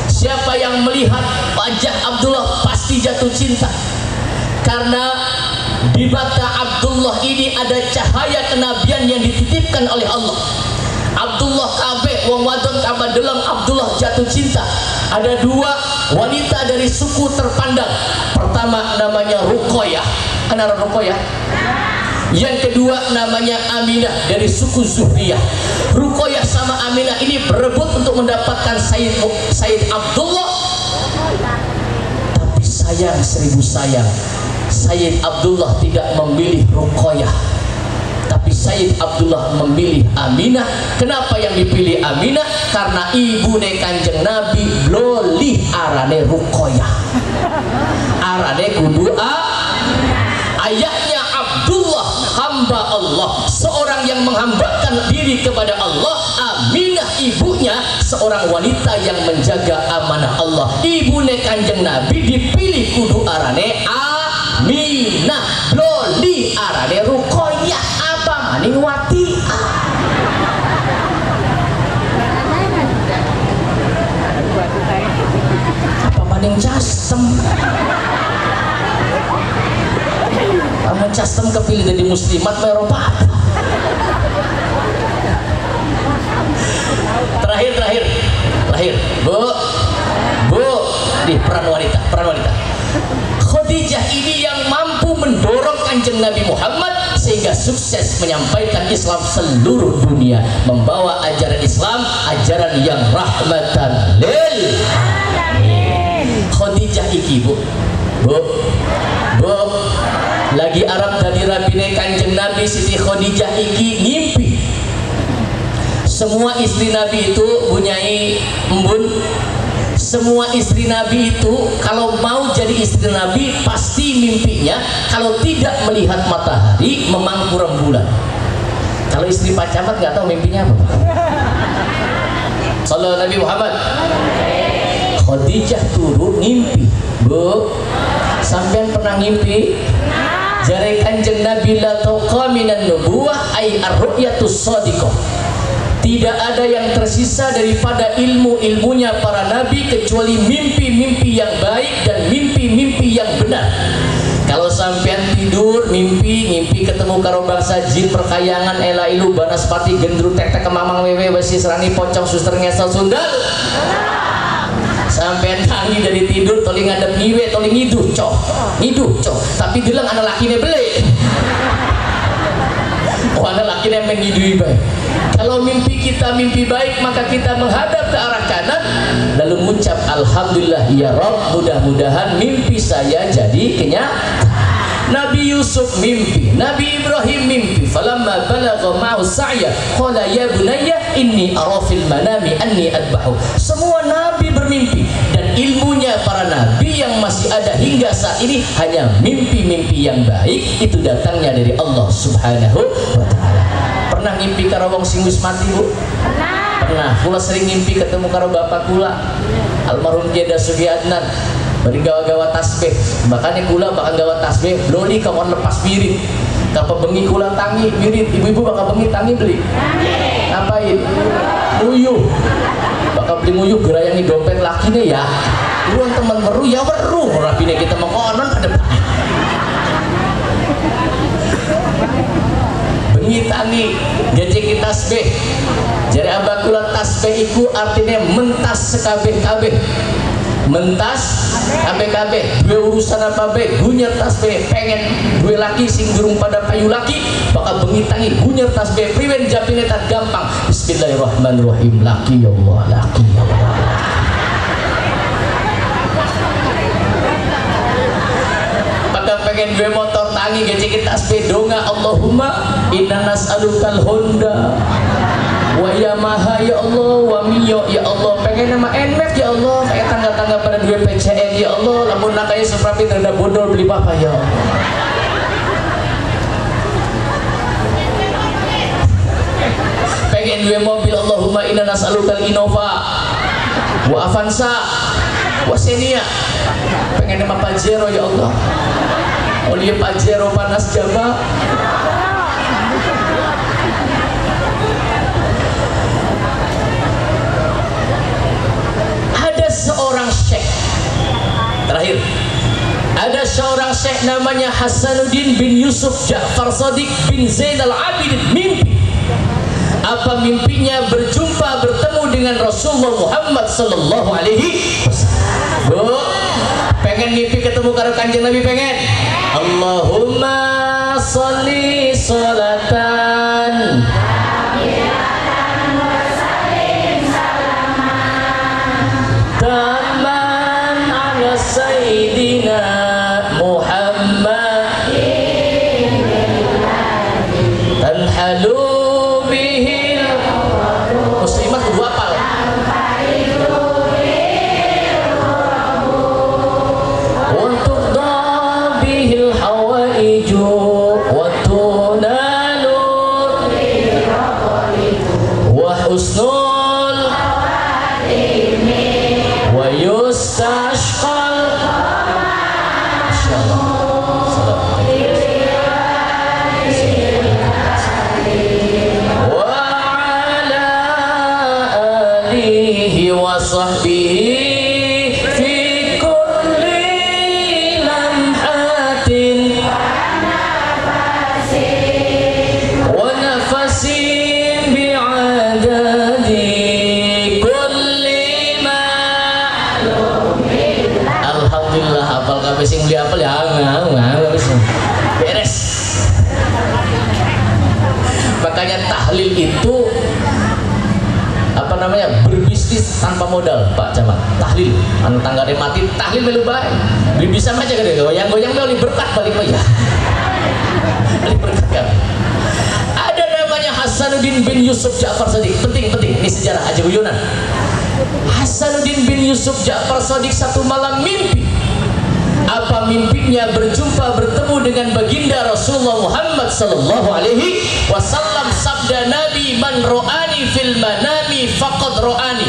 Siapa yang melihat wajah Abdullah pasti jatuh cinta. Karena di mata Abdullah ini ada cahaya kenabian yang dititipkan oleh Allah. Abdullah kabeh wong wadon kabeh deleng Abdullah jatuh cinta. Ada dua wanita dari suku terpandang. Pertama namanya Ruqayyah. Kenal Ruqayyah? Yang kedua namanya Aminah dari suku Zuhriyah. Ruqayyah sama Aminah ini berebut untuk mendapatkan Sayyid Abdullah. Tapi sayang seribu sayang, Sayyid Abdullah tidak memilih Ruqayyah, tapi Sayyid Abdullah memilih Aminah. Kenapa yang dipilih Aminah? Karena ibune Kanjeng Nabi loli arane Ruqayyah. Arane kudu ayahnya Abdullah hamba Allah, seorang yang menghambakan diri kepada Allah. Aminah ibunya seorang wanita yang menjaga amanah Allah. Ibune Kanjeng Nabi dipilih kudu arane Aminah, loli arane Ruqayyah. Apa maning wati? Apa maning casem? Kamu casem kepilih jadi muslimat Eropa. Terakhir, Bu, di peran wanita. Khadijah ini yang mampu mendorong Kanjeng Nabi Muhammad sehingga sukses menyampaikan Islam seluruh dunia, membawa ajaran Islam, ajaran yang rahmatan lil alamin. Khadijah iki, Bu, lagi Arab dari rabine Kanjeng Nabi Siti Khadijah iki ngimpi. Semua istri Nabi itu punyai embun. Semua istri Nabi itu kalau mau jadi istri Nabi pasti mimpinya kalau tidak melihat matahari memangku rembulan. Kalau istri Pak Camat nggak tahu mimpinya apa. Sallallahu Nabi Muhammad. Khadijah turun ngimpi. Bu, sampean pernah ngimpi? Jare Kanjeng Nabi la tauqa minan nubuwah ay ar-ru'yatus shadiqah. Tidak ada yang tersisa daripada ilmu-ilmunya para nabi kecuali mimpi-mimpi yang baik dan mimpi-mimpi yang benar. Kalau sampean tidur mimpi ketemu karo bangsa jin perkayangan ela ilu banaspati gendru tek-tek kemamang wewe besi serani pocong suster ngesel sundal. Sampean tangi dari tidur toli ngadep ngiwe toli ngiduh cok tapi dilang anak lakine beli. Oh, anak lakine mengidui baik. Kalau mimpi kita mimpi baik maka kita menghadap ke arah kanan lalu mengucap alhamdulillah ya Rabb, mudah-mudahan mimpi saya jadi kenyataan. Nabi Yusuf mimpi, Nabi Ibrahim mimpi. Falamma balagha ma'u sa'ya qala ya bunayya inni ara fil manami anni adbahu. Semua nabi bermimpi dan ilmunya para nabi yang masih ada hingga saat ini hanya mimpi-mimpi yang baik itu datangnya dari Allah Subhanahu wa taala. Pernah ngimpi karo wong sing wis mati, Bu? Pernah. Kula sering ngimpi ketemu karo bapak kula almarhum Jeda Sugiadnan. Bari gawa-gawa tasbih, makanya kula bakal gawa tasbih, brodi kawan lepas wirid. Kalau bengi kula tangi wirid, ibu-ibu bakal bengi tangi beli. Ngapain? Nguyuh. Bakal beli nguyuh gerayangi dompet lakine ya. Lu teman weru ya weru, rapine kita mau konon pada bengi tangi gejeki tasbih. Jadi abah kula tasbih iku artinya mentas sekabeh-kabeh. Mentas kabeh-kabeh dua urusan apa be gunyer tasbih pengen dua laki sing durung pada payu laki bakal bengi tangi gunyer tasbih priwen japine tak gampang. Bismillahirrahmanirrahim. Laki ya Allah, laki ya Allah. Bakal pengen dua motor tangi gecek tasbih donga Allahumma inna nas'alukal Honda wa Yamaha ya Allah wa Mio ya Allah, pengen nama Nmax ya Allah, kayak tangga-tangga pada dua PCN ya Allah, lamun nakanya seprapi terhadap bodol beli apa ya Allah. Pengen dua mobil Allahumma inna nas'alukal Innova wa Avanza wa Xenia, pengen nama Pajero ya Allah, oli Pajero panas Java. Syekh namanya Hasanuddin bin Yusuf Ja'far Shadiq bin Zainal Abidin mimpi. Apa mimpinya? Berjumpa bertemu dengan Rasulullah Muhammad sallallahu alaihi wasallam. Bu, pengen mimpi ketemu karo Kanjeng Nabi pengen? Allahumma sholli sholatan taman ala sayyidina Muhammad tanhalu bihil muslimat kudu apal untuk bihil hawaiju wa tunalu wa husnul wa yustashqal. Sahbihi fi kulli lamhatin wa nafasin bi'adadi kulli ma'lumin. Alhamdulillah hafal kabeh sing beli apel ya beres. Makanya tahlil itu apa namanya, berbisnis tanpa modal Pak Camat. Tahlil anu tanggane mati tahlil melu bae bisa aja kan goyang-goyang melu berkat balik ya balik berkat kan. Ada namanya Hasanuddin bin Yusuf Ja'far Shadiq. Penting ini sejarah aja guyonan. Hasanuddin bin Yusuf Ja'far Shadiq satu malam mimpi. Apa mimpinya? Berjumpa bertemu dengan baginda Rasulullah Muhammad sallallahu alaihi wasallam. Sabda Nabi, man ro'ani fil manami faqad ro'ani.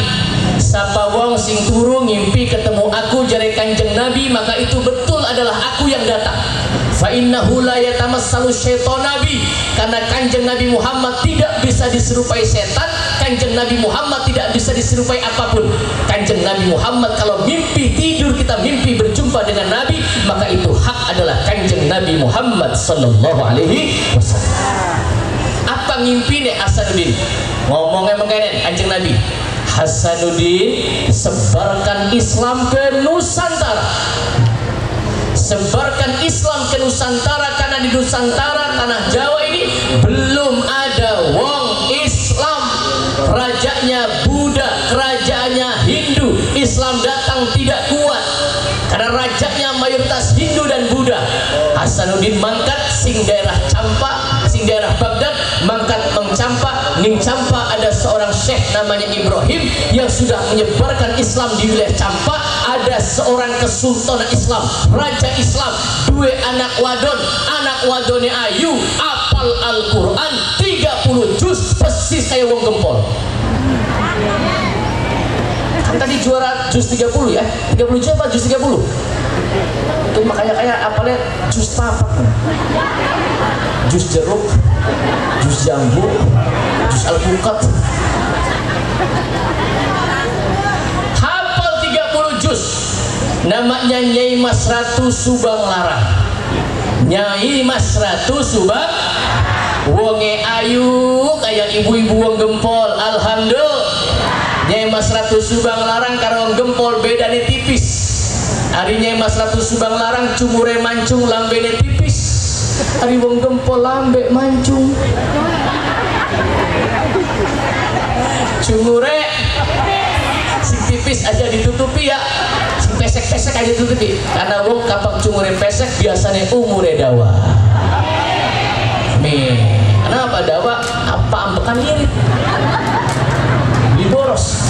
Sapa wong sing turu ngimpi ketemu aku jare Kanjeng Nabi, maka itu betul adalah aku yang datang. Fa innahu la yatamassalu syaitan nabi, karena Kanjeng Nabi Muhammad tidak bisa diserupai setan. Kanjeng Nabi Muhammad tidak bisa diserupai apapun. Kanjeng Nabi Muhammad kalau mimpi tidur kita mimpi berjumpa dengan Nabi, maka itu hak adalah Kanjeng Nabi Muhammad sallallahu alaihi wasallam. Apa ngimpi nih Hasanuddin? Ngomongnya mengenai Kanjeng Nabi. Hasanuddin, sebarkan Islam ke Nusantara. Sebarkan Islam ke Nusantara, karena di Nusantara tanah Jawa ini belum ada wong Islam. Rajanya Buddha, kerajaannya Hindu. Islam datang tidak kuat karena rajanya mayoritas Hindu dan Buddha. Hasanuddin mangkat sing daerah Campa, sing daerah Baghdad, mangkat mengcampa. Ning Campa ada seorang syekh namanya Ibrahim yang sudah menyebarkan Islam di wilayah Campa. Ada seorang kesultanan Islam, raja Islam, dua anak wadone ayu, apal Al-Quran 30 juz persis kayak wong gempol. Kan tadi juara juz 30 ya, 30 juz apa juz 30? Itu makanya kayak apalnya juz papat, juz jeruk, juz jambu, juz alpukat. Hafal 30 juz. Namanya Nyai Mas Ratu Subang Larang. Nyai Mas Ratu Subang, wonge ayu kayak ibu-ibu wong gempol. Alhamdulillah. Nyai Mas Ratu Subang Larang karo wong gempol bedane tipis. Hari Nyai Mas Ratu Subang Larang cumure mancung lambene tipis. Hari wong gempol lambe mancung. Cumure sing tipis aja ditutupi ya. Sing pesek-pesek aja ditutupi. Karena wong kapan cumure pesek biasanya umure dawa. Nih, kenapa dawa? Apa ambekan diri? Diboros.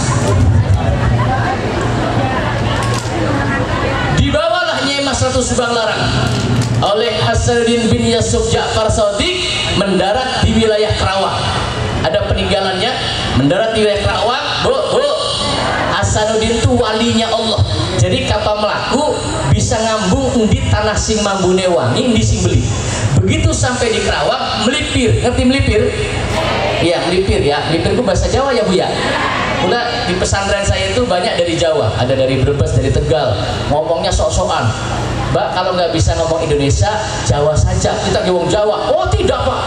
Dibawalah Nyai Mas Ratu Subang Larang oleh Hasanuddin bin Yusuf Ja'far Shadiq mendarat di wilayah Kerawang. Ada peninggalannya, mendarat di wilayah Kerawang. Bu, Hasanuddin itu walinya Allah. Jadi kapal melaku bisa ngambung di tanah sing mambune wangi di sing beli. Begitu sampai di Kerawang melipir, ngerti melipir? Iya melipir ya, melipir itu bahasa Jawa ya Bu ya. Pula di pesantren saya itu banyak dari Jawa, ada dari Brebes, dari Tegal, ngomongnya sok-sokan. Mbak, kalau nggak bisa ngomong Indonesia, Jawa saja. Kita ngomong Jawa. Oh tidak Pak,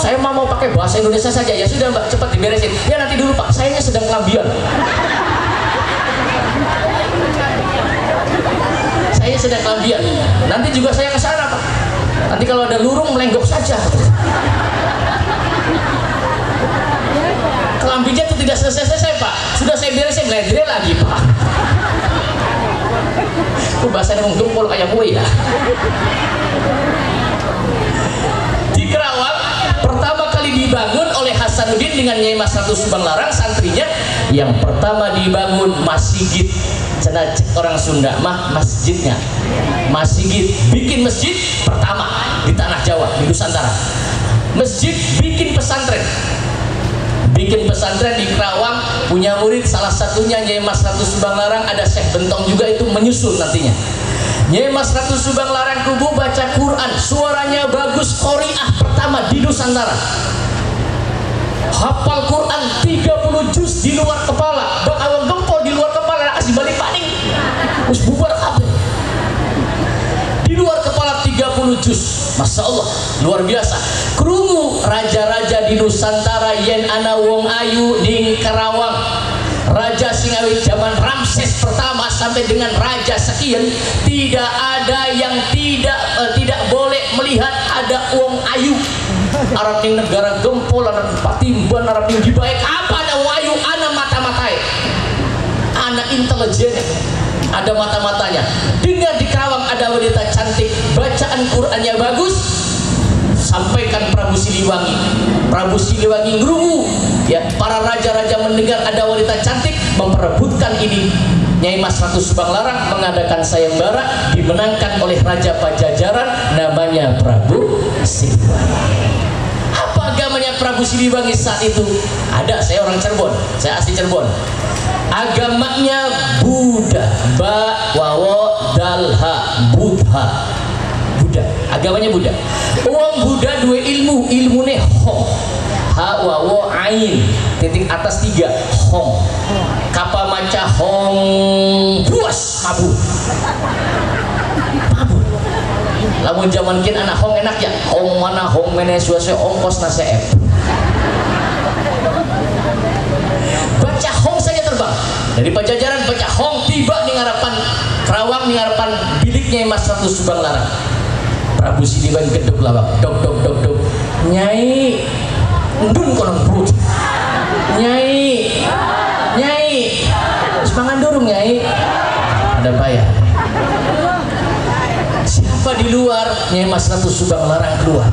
saya mau pakai bahasa Indonesia saja. Ya sudah Mbak, cepat diberesin. Ya nanti dulu Pak, sayanya sedang kelambian. Saya sedang kelambian. Nanti juga saya ke sana Pak. Nanti kalau ada lurung melenggok saja. Kelambinya itu tidak selesai Pak. Sudah saya beresin, meledre lagi Pak. Bahasanya menggempol kayak kue ya. Di Kerawang pertama kali dibangun oleh Hasanuddin dengan Nyai Mas Ratu Subang Larang santrinya. Yang pertama dibangun masjid. Cenah cek orang Sunda mah masjidnya. Masjid bikin masjid pertama di tanah Jawa, di Nusantara. Masjid bikin pesantren. Bikin pesantren di Kerawang, punya murid salah satunya Nyai Mas Ratu Subang Larang, ada Syekh Bentong juga itu menyusul nantinya. Nyai Mas Ratu Subang Larang kubu baca Quran, suaranya bagus, qori'ah pertama di Nusantara. Hafal Quran 30 juz di luar kepala, bak awang gempol di luar kepala, kasih balik paning. Terus bubar apa? Di luar kepala 30 juz. Masya Allah, luar biasa. Krungu raja-raja di Nusantara yen ana wong ayu di Kerawang. Raja Singawi zaman Ramses pertama sampai dengan Raja sekian, tidak ada yang tidak boleh melihat ada wong ayu. Arab yang negara gempol, Arab patimban, Arab yang dibaik, apa ada wong ayu? Ana mata-matai, ana intelijen, ada mata-matanya. Dengar di Kerawang ada wanita cantik, bacaan Qurannya bagus, sampaikan Prabu Siliwangi. Prabu Siliwangi ngerungu, ya, para raja-raja mendengar ada wanita cantik, memperebutkan ini. Nyai Mas Ratu Subang Larang mengadakan sayembara, dimenangkan oleh Raja Pajajaran namanya Prabu Siliwangi. Apa agamanya Prabu Siliwangi saat itu? Ada, saya orang Cirebon, saya asli Cirebon. Agamanya Buddha, ba wawo dalha, Buddha. Buddha, agamanya Buddha. Uang Buddha dua ilmu, ilmune hong, ha wawo ain, titik atas 3 hong. Kapa maca hong, buas mabu. Mabu. Lamun zaman kin anak hong enak ya, hong mana hong mene suase ongkos nase f. Baca hong saja terbang dari Pajajaran, baca hong tiba di ngarapan Kerawang, di ngarapan biliknya Mas Ratu Subang Larang. Prabu Siliwangi geduk lawak, dok dok dok dok. Nyai, ndun konon perut. Nyai, Nyai, semangat dorong Nyai. Ada bayar. Siapa di luar? Nyai Mas Ratu Subang Larang keluar.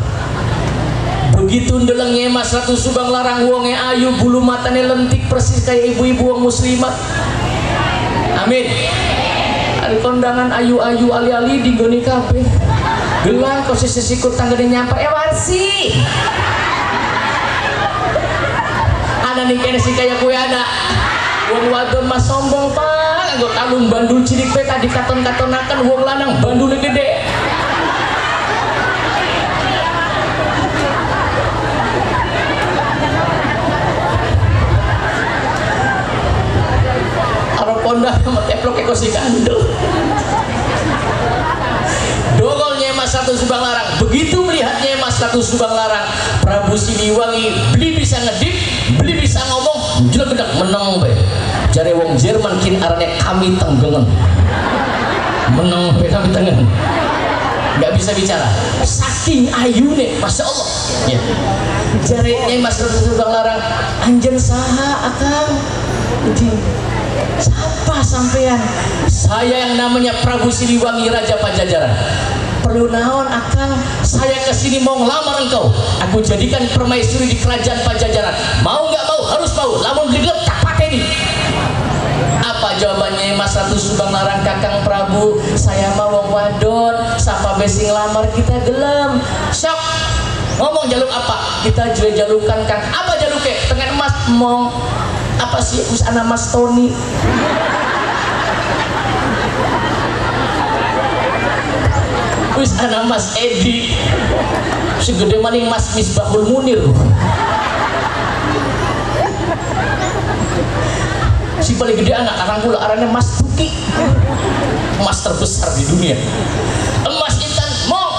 Begitu ndeleng Nyai Mas Ratu Subang Larang, wonge ayu, bulu matanya lentik persis kayak ibu-ibu wong muslimat. Amin. Ada kondangan ayu-ayu ali-ali di goni kafe. Gelang posisi sikut tangga dia nyampe, warsi. Anak nih kene sih kayak gue ada. Wong wadon mas sombong Pak, nggo kalung bandul cilik peta dikaton-katonakan, wong lanang bandulnya gede. Arep kondak sama teplok ekosi kandel. Dogol Nyai Mas Ratu Subang Larang. Begitu melihatnya Mas Ratu Subang Larang, Prabu Siliwangi beli bisa ngedip, beli bisa ngomong, jelek gedak menang be. Jare wong Jerman kin arane kami tenggengen. Menang be kami tenggengen. Enggak bisa bicara. Saking ayune, Masya Allah. Ya. Jare Nyai Mas Ratu Subang Larang, anjen saha akang? Itu siapa sampean? Saya yang namanya Prabu Siliwangi Raja Pajajaran. Perlu naon akang? Saya kesini mau ngelamar engkau. Aku jadikan permaisuri di kerajaan Pajajaran. Mau nggak mau? Harus mau. Lamun gelap tak pateni. Apa jawabannya Mas Ratu Subang Larang? Kakang Prabu, saya mau wong wadon. Sapa besi ngelamar kita gelem. Sok. Ngomong jaluk apa? Kita juga jalukan Kang. Apa jaluknya? Tengah emas mong. Apa sih usana Mas Tony? Usana Mas Edi. Segede maning Mas Misbahul Munir. istri paling gede anak arang kula arane Mas Duki, emas terbesar di dunia. Emas Intan Mong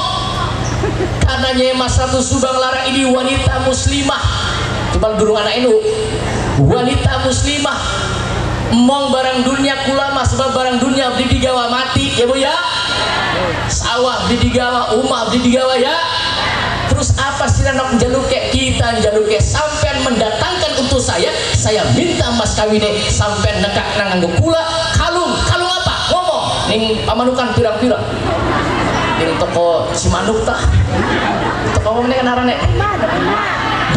karena Nyai Mas Ratu Subang Larang ini wanita muslimah, cuma durung anak ini wanita muslimah. Mong barang dunia kulama sebab barang dunia abdi digawa mati ya bu ya, sawah abdi digawa, umah abdi digawa ya. Terus apa sih nak jaluke kita jaluke sampean mendatangkan untuk saya minta mas kawine sampean nekak nanganggo kula kalung apa ngomong ning pamanukan pirang-pirang ning toko Cimanuk tah toko mana kan arane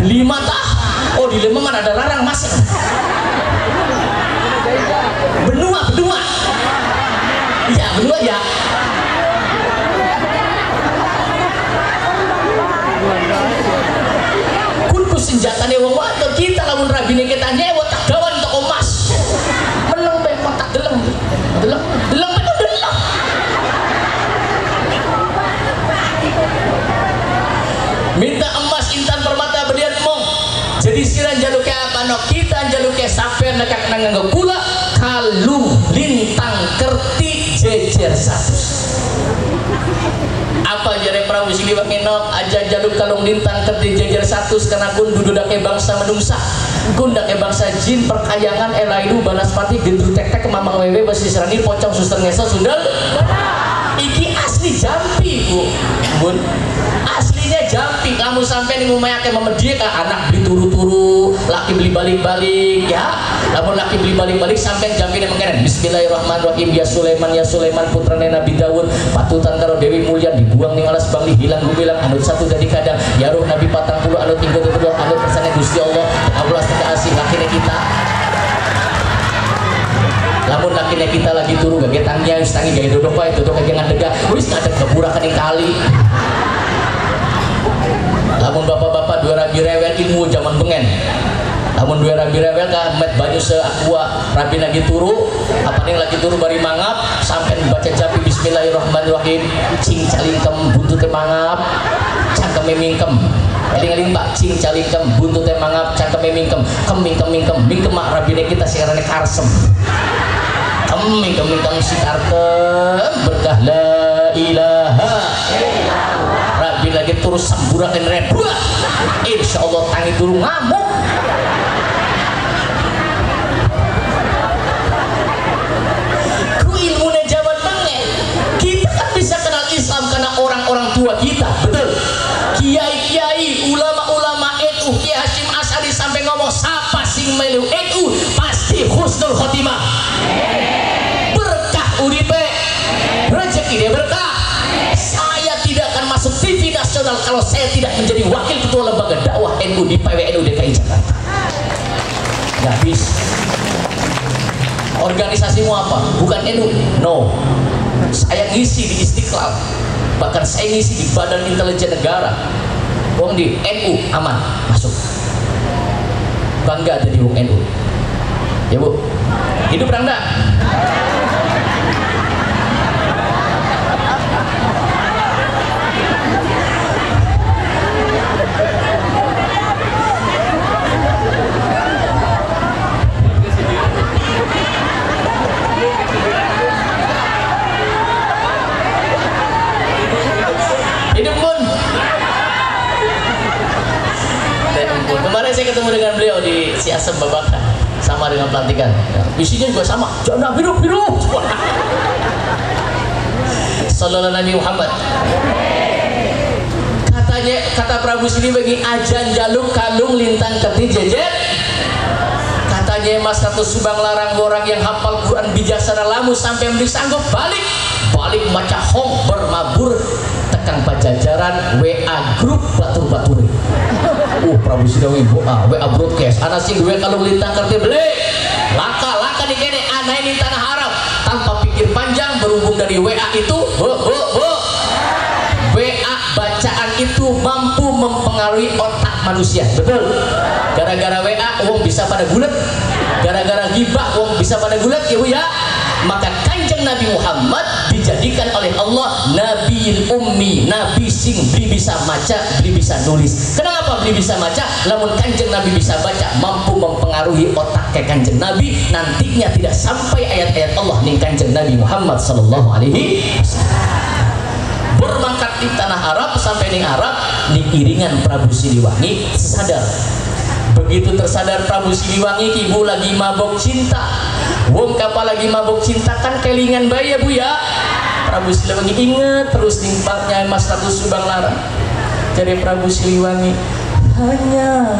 Delima tah oh di Delima mana ada larang mas benua ya benua ya senjatanya wong wadon kita lamun rabine kita nyewa tak dawan toko emas meneng pe tak deleng minta emas Intan Permata berlian Mong jadi siran jaluke apa no kita jaluke sampean nekak nanganggo kula kalung lintang kerti jejer 100 apa jare Prabu Siliwangi nok aja jaluk kalung lintang kerti jejer 100 karena kun dududake bangsa menungsa kun dake bangsa jin perkayangan elaidu banaspati gendru tek-tek mamang wewe basi serani pocong suster ngeso sundel iki asli jampi bun aslinya jampi kamu sampai nih ngumayake memediak anak beli turu-turu laki beli balik-balik ya namun laki beli balik-balik sampai jampi nih mengkeren bismillahirrahmanirrahim ya Sulaiman putra Nabi Daud patutan karo Dewi Mulia dibuang ning alas bangli hilang gue bilang anut satu dari kadang ya roh Nabi 40 anut 32 anut persane Gusti Allah Allah asih lakine kita lamun lakine kita lagi turu gak getangnya wis tangi gaya dodok wae dodok jangan degah wis ngadeg keburakan ing kali lamun bapak-bapak dua rabi rewel ilmu zaman bengen lamun dua rabi rewel ka met banyu seakua rabi lagi turu apa ning lagi turu bari mangap sampai baca jampi bismillahirrahmanirrahim cing calingkem buntute mangap cangkeme mingkem eling-eling Pak cing calingkem buntute mangap cangkeme mingkem mingkem mak rabine kita siarane karsem mingkem sikartem berkah la ilaha rabi lagi terus samburakan rebu insya Allah tangi dulu ngamuk ku ilmunya zaman bengen kita kan bisa kenal Islam karena orang-orang tua kita betul kiai-kiai ulama-ulama NU Kiai Hasyim Asy'ari sampai ngomong siapa sing melu NU pasti husnul khotimah berkah uripe rezeki dia berkah saya tidak akan masuk TV nasional kalau saya tidak menjadi wakil ketua lembaga dakwah NU di PWNU DKI Jakarta nggak bisa organisasimu apa? Bukan NU? No saya ngisi di Istiqlal bahkan saya ngisi di Badan Intelijen Negara wong di NU aman masuk bangga jadi wong NU ya bu hidup Rangda hidup pun kemarin saya ketemu dengan beliau di Siasem Babakan sama dengan pelantikan ya, visinya juga sama jangan hidup sallallahu Nabi Muhammad kata Prabu Siliwangi ajan jaluk kalung lintang kerti jejer katanya Mas Ratu Subang Larang orang yang hafal Quran bijaksana lamu sampai sanggup balik maca hong bermabur tekan pajajaran WA grup batur-baturi Prabu Siliwangi WA broadcast anak sing duwe kalung lintang kerti beli laka di kene anak ini tanah Arab tanpa pikir panjang berhubung dari WA itu WA bacaan itu mampu mempengaruhi otak manusia betul gara-gara WA wong bisa pada gulet gara-gara gibah wong bisa pada gulet ya bu ya maka Kanjeng Nabi Muhammad dijadikan oleh Allah Nabi ummi, nabi sing beli bisa maca, beli bisa nulis. Kenapa beli bisa maca? Lamun kanjeng Nabi bisa baca, mampu mempengaruhi otak ke kanjeng Nabi, nantinya tidak sampai ayat-ayat Allah ning kanjeng Nabi Muhammad sallallahu alaihi wasallam. Bermangkat di tanah Arab sampai ning Arab, di iringan Prabu Siliwangi sadar. Begitu tersadar Prabu Siliwangi, ibu lagi mabok cinta. Wong kapal lagi mabok cinta kan kelingan bayi ya bu ya. Prabu Siliwangi ingat terus nimpaknya Mas Ratu Subang Larang. Jadi Prabu Siliwangi hanya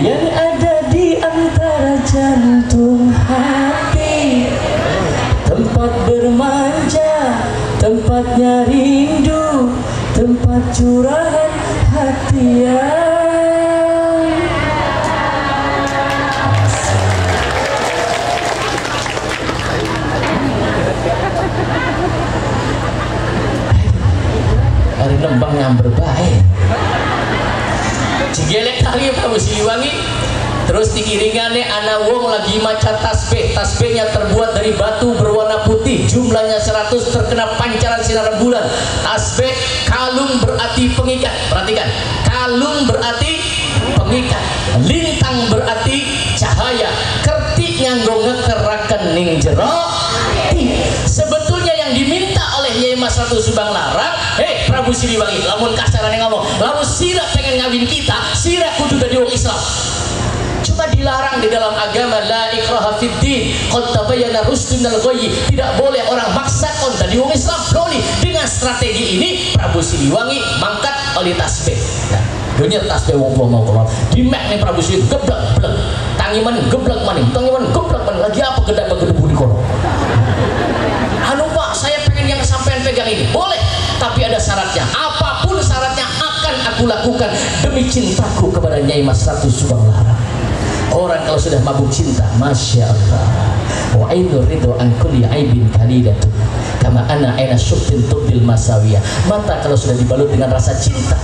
yang ada di antara jantung hati, tempat bermanja, tempatnya rindu, tempat curahan hati yang hari lembang yang berbaik. Cigelek kali Prabu Siliwangi. Terus diiringannya anak wong lagi maca tasbih. Tasbihnya terbuat dari batu berwarna putih, jumlahnya 100, terkena pancaran sinar bulan. Tasbih kalung berarti pengikat. Perhatikan, kalung berarti pengikat, lintang berarti cahaya, kerti nganggo ngekeraken ning jero. Sebetulnya yang diminta oleh Nyai Mas Ratu Subang Larang, Prabu Siliwangi, lamun kasarane ngomong, lamun sira pengen ngawin kita, sira kudu dadi wong Islam. Cuma dilarang di dalam agama, la ikraha fid din, qad tabayyana rusdu minal ghayy. Tidak boleh orang maksa kon dadi wong Islam. Loli dengan strategi ini Prabu Siliwangi mangkat oleh tasbih. Nah, dunia tasbih wong tua mau keluar. Di mek nih Prabu Siliwangi geblek-geblek. Tangi maning geblek maning, tangi maning geblek maning. Lagi apa gedak gedebu di kono. Anu Pak, saya pengen yang sampean pegang ini. Boleh, tapi ada syaratnya. Apapun syaratnya akan aku lakukan demi cintaku kepada Nyai Mas Ratu Subang Larang. Orang kalau sudah mabuk cinta, masya Allah. Wa ainur ridho an kulli aibin kalidatu, kama ana aina syuktin tubdil masawiyah. Mata kalau sudah dibalut dengan rasa cinta,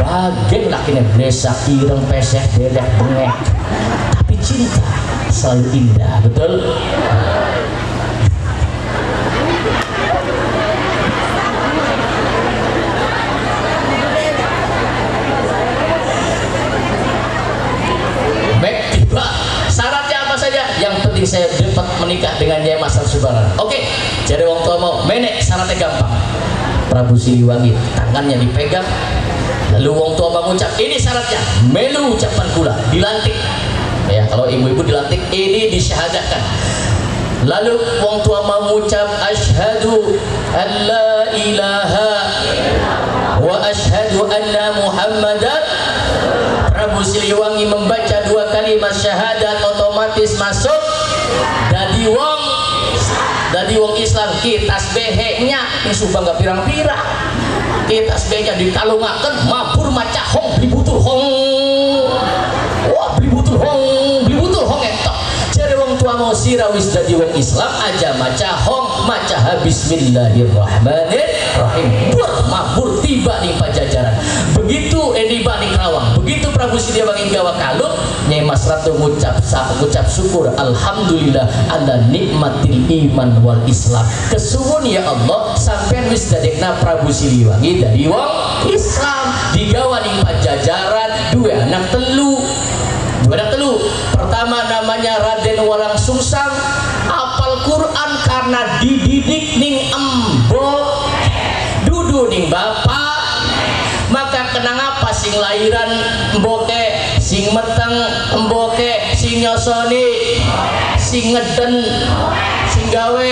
bagian lakinya blesak, ireng, pesek, belek, bengek. Tapi cinta selalu indah, betul? Syaratnya apa saja? Yang penting saya dapat menikah dengan Nyai Mas Ratu Subang Larang. Oke, jadi wong tua mau menek, syaratnya gampang. Prabu Siliwangi tangannya dipegang, lalu wong tua mengucap, ini syaratnya, melu ucapan kula, dilantik. Ya, kalau ibu-ibu dilantik, ini disyahadatkan. Lalu wong tua mengucap, asyhadu an la ilaha wa asyhadu anna Muhammadan. Prabu Siliwangi membaca 2 kalimat syahadat, otomatis masuk dari wong Islam. Kita tasbihnya ini subang gak pirang-pirang, kita tasbihnya dikalungaken mabur maca hong beli butul hong. Wah, beli butul hong entok. Jadi wong tua mau sira wis dadi wong Islam aja maca hong, maca bismillahirrahmanirrahim. Mabur tiba di Pajajaran. Begitu tiba di Kerawang. Begitu Prabu Siliwangi gawa kalung, Nyai Mas Ratu mengucap syukur alhamdulillah ala nikmatil iman wal Islam. Kesuwun ya Allah sampean wis dadekna Prabu Siliwangi dari wong Islam. Digawa di Pajajaran, dua anak telu. Pertama namanya Raden Walang Sungsang, apal Quran karena dididik ning embok, dudu ning bapak. Maka kenang apa sing lahiran emboke, sing meteng emboke, sing nyosoni, sing ngeden, sing gawe.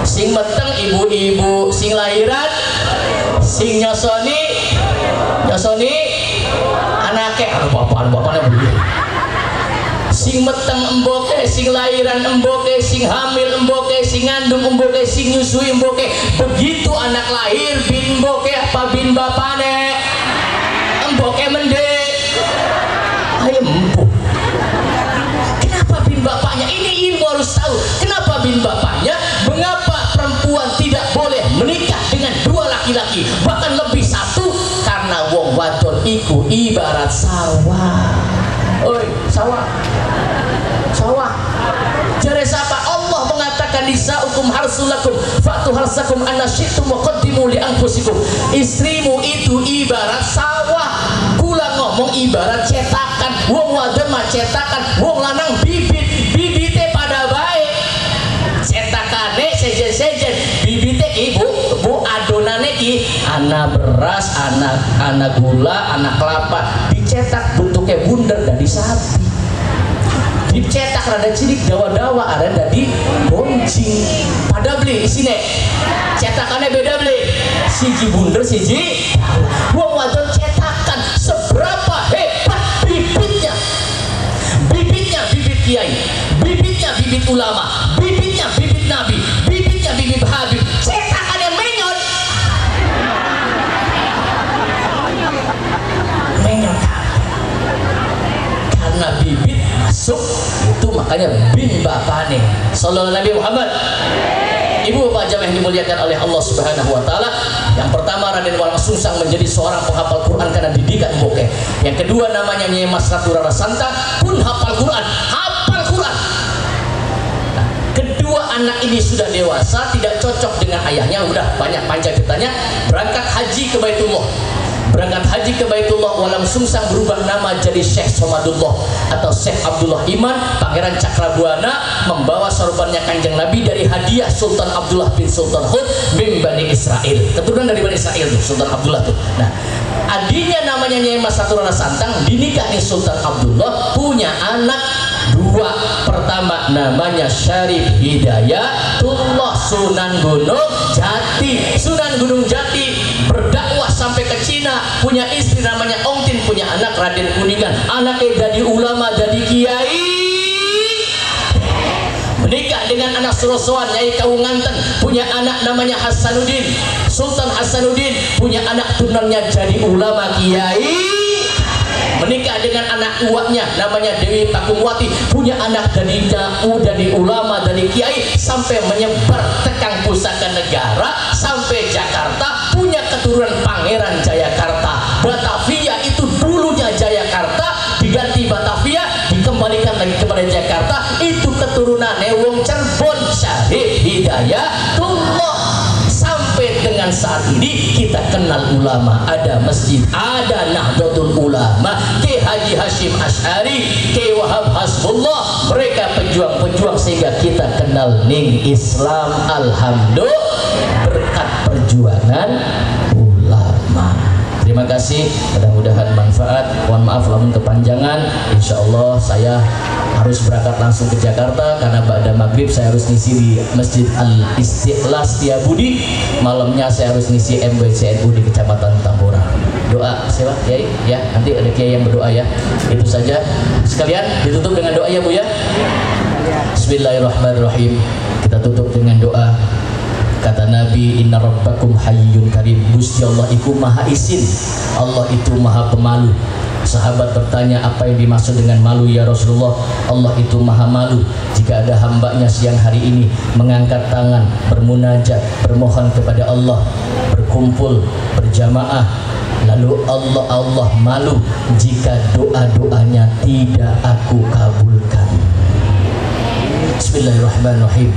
Sing meteng ibu-ibu, sing lahiran, sing nyosoni anake, bapak-bapaknya begitu. Sing meteng emboke, sing lahiran emboke, sing hamil emboke, sing ngandung emboke, sing nyusui emboke. Begitu anak lahir bin emboke apa bin bapane emboke mende. Ayo empu. Kenapa bin bapaknya? Ini ilmu harus tahu. Kenapa bin bapaknya? Mengapa iku ibarat sawah. Oi, sawah. Sawah. Jare sapa Allah mengatakan nisaukum harsulakum fatu harsakum anasyitum wa qaddimu li anfusikum. Istrimu itu ibarat sawah. Kula ngomong ibarat cetakan. Wong wadon mah cetakan, wong lanang bibite pada baik. Cetakane sejen-sejen, bibite ibu adonane ki ana beras, ana gula, ana kelapa, dicetak bentuknya bundar dari sapi. Dicetak rada cilik dawa-dawa ada dari boncing. Pada beli isine cetakannya beda beli, siji bundar siji wong wadon cetakan. Seberapa hebat bibitnya, bibitnya bibit kiai, bibitnya bibit ulama, bibitnya bibit nabi, bibitnya bibit habib, cetakannya menyon karena bibit masuk itu, makanya bin bapane sallallahu Nabi Muhammad. Ibu bapak jamaah yang dimuliakan oleh Allah Subhanahu wa taala, yang pertama Raden Walang Sungsang menjadi seorang penghafal Quran karena didikan bokeh. Yang kedua namanya Nyai Mas Ratu Rara Santa pun hafal Quran, hafal Quran. Nah, kedua anak ini sudah dewasa, tidak cocok dengan ayahnya, udah banyak panjang ceritanya, berangkat haji ke Baitullah. Berangkat haji ke Baitullah, Walang Sungsang berubah nama jadi Syekh Somadullah atau Syekh Abdullah Iman Pangeran Cakrabuana, membawa sorbannya Kanjeng Nabi dari hadiah Sultan Abdullah bin Sultan Hud bin Bani Israel, keturunan dari Bani Israel tuh Sultan Abdullah tuh. Nah, adiknya namanya Nyai Mas Ratu Rara Santang dinikahi Sultan Abdullah, punya anak dua. Pertama namanya Syarif Hidayatullah Sunan Gunung Jati. Sunan Gunung Jati berdakwah sampai ke Cina, punya istri namanya Ongtin, punya anak Raden Kuningan, anaknya jadi ulama, jadi kiai. Menikah dengan anak Surosoan Nyai Kawunganten, punya anak namanya Hasanuddin. Sultan Hasanuddin punya anak tunannya jadi ulama, kiai. Menikah dengan anak uaknya namanya Dewi Pakungwati, punya anak dari da'u, dari ulama, dari kiai, sampai menyebar tekang pusaka negara sampai Jakarta, punya keturunan Pangeran Jayakarta. Batavia itu dulunya Jayakarta, diganti Batavia, dikembalikan lagi kepada Jakarta, itu keturunan wong Cirebon, Syarif Hidayatullah. Sampai dengan saat ini kita kenal ulama, ada masjid, ada Nahdlatul Ulama, Ki Haji Hashim Asy'ari, Ki Wahab Hasbullah, mereka pejuang-pejuang sehingga kita kenal ning Islam. Alhamdulillah berkat perjuangan ulama. Terima kasih, mudah-mudahan manfaat. Mohon maaf lamun kepanjangan. Insya Allah saya harus berangkat langsung ke Jakarta karena ba'da maghrib saya harus ngisi di Masjid Al-Istiqlal Setiabudi. Malamnya saya harus ngisi MBCNU di Kecamatan Tambora. Doa siapa Kiai ya, nanti ada Kiai yang berdoa ya. Itu saja sekalian, ditutup dengan doa ya Bu ya. Bismillahirrahmanirrahim. Kita tutup dengan doa. Kata Nabi, inna rabbakum hayyun karim. Gusti Allah itu maha izin, Allah itu maha pemalu. Sahabat bertanya, apa yang dimaksud dengan malu ya Rasulullah? Allah itu maha malu jika ada hambanya siang hari ini mengangkat tangan, bermunajat, bermohon kepada Allah, berkumpul, berjamaah, lalu Allah malu jika doa-doanya tidak aku kabulkan. Bismillahirrahmanirrahim.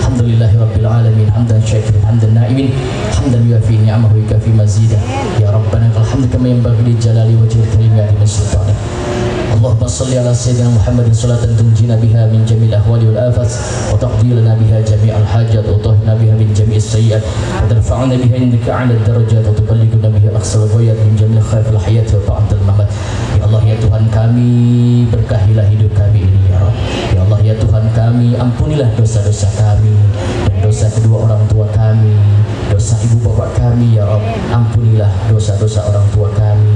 Alhamdulillahi rabbil alamin, hamdan syakirin, hamdan na'imin, hamdan yuafi ni'amahu yukafi mazidah. Ya Rabbana kalhamdu kama yanbaghi li jalali wajhil karim ya min sultanik. Allahumma salli ala sayyidina Muhammadin salatan tunjina biha min jami'il ahwali wal afat wa taqdi lana biha jami'al hajat wa tahhina biha min jami'is sayyi'at wa tarfa'una biha indaka 'ala darajat wa tuballighuna biha aqsal ghayat min jami'il khairil hayat wa ta'atul mamat. Ya Allah ya Tuhan kami, berkahilah hidup kami ini ya Rabb. Ya Allah ya Tuhan kami, ampunilah dosa-dosa kami dan dosa kedua orang tua kami, dosa ibu bapak kami ya Rabb. Ampunilah dosa-dosa orang tua kami,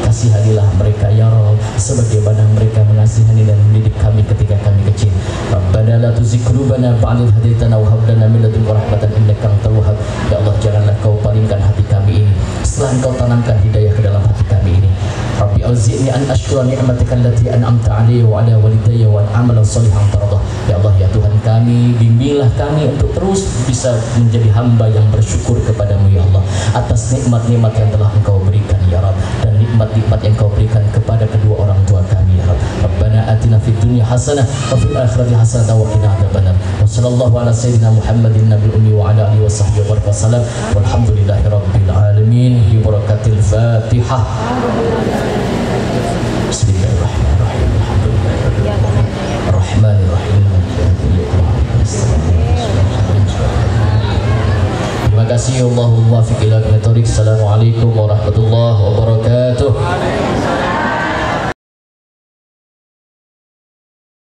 kasihanilah mereka ya Rabb sebagaimana mereka mengasihani dan mendidik kami ketika kami kecil. Rabbana la tuzigh qulubana ba'da idh hadaitana wa hab lana min ladunka rahmatan innaka antal wahhab. Ya Allah janganlah kau palingkan hati kami ini setelah engkau tanamkan hidayah ke dalam hati kami ini. Rabbi auzi'ni an ashkura ni'mataka allati an'amta 'alayya wa 'ala walidayya wa an a'mala shalihan tardah. Ya Allah ya Tuhan kami, bimbinglah kami untuk terus bisa menjadi hamba yang bersyukur kepadamu ya Allah atas nikmat-nikmat yang telah engkau berikan ya Rabb, dan nikmat-nikmat yang kau berikan kepada kedua orang tua kami ya Rabb. Rabbana atina fid dunya hasanah wa fil akhirati hasanah wa qina adzabannar. Wa sallallahu ala sayyidina Muhammadin nabiyil ummi wa ala alihi wa sahbihi wa sallam. Walhamdulillahi rabbil alamin bi barakatil Fatihah. Bismillahirrahmanirrahim. Alhamdulillahirrahmanirrahim. Terima kasih. Allahumma fiqh ila Assalamualaikum warahmatullahi wabarakatuh.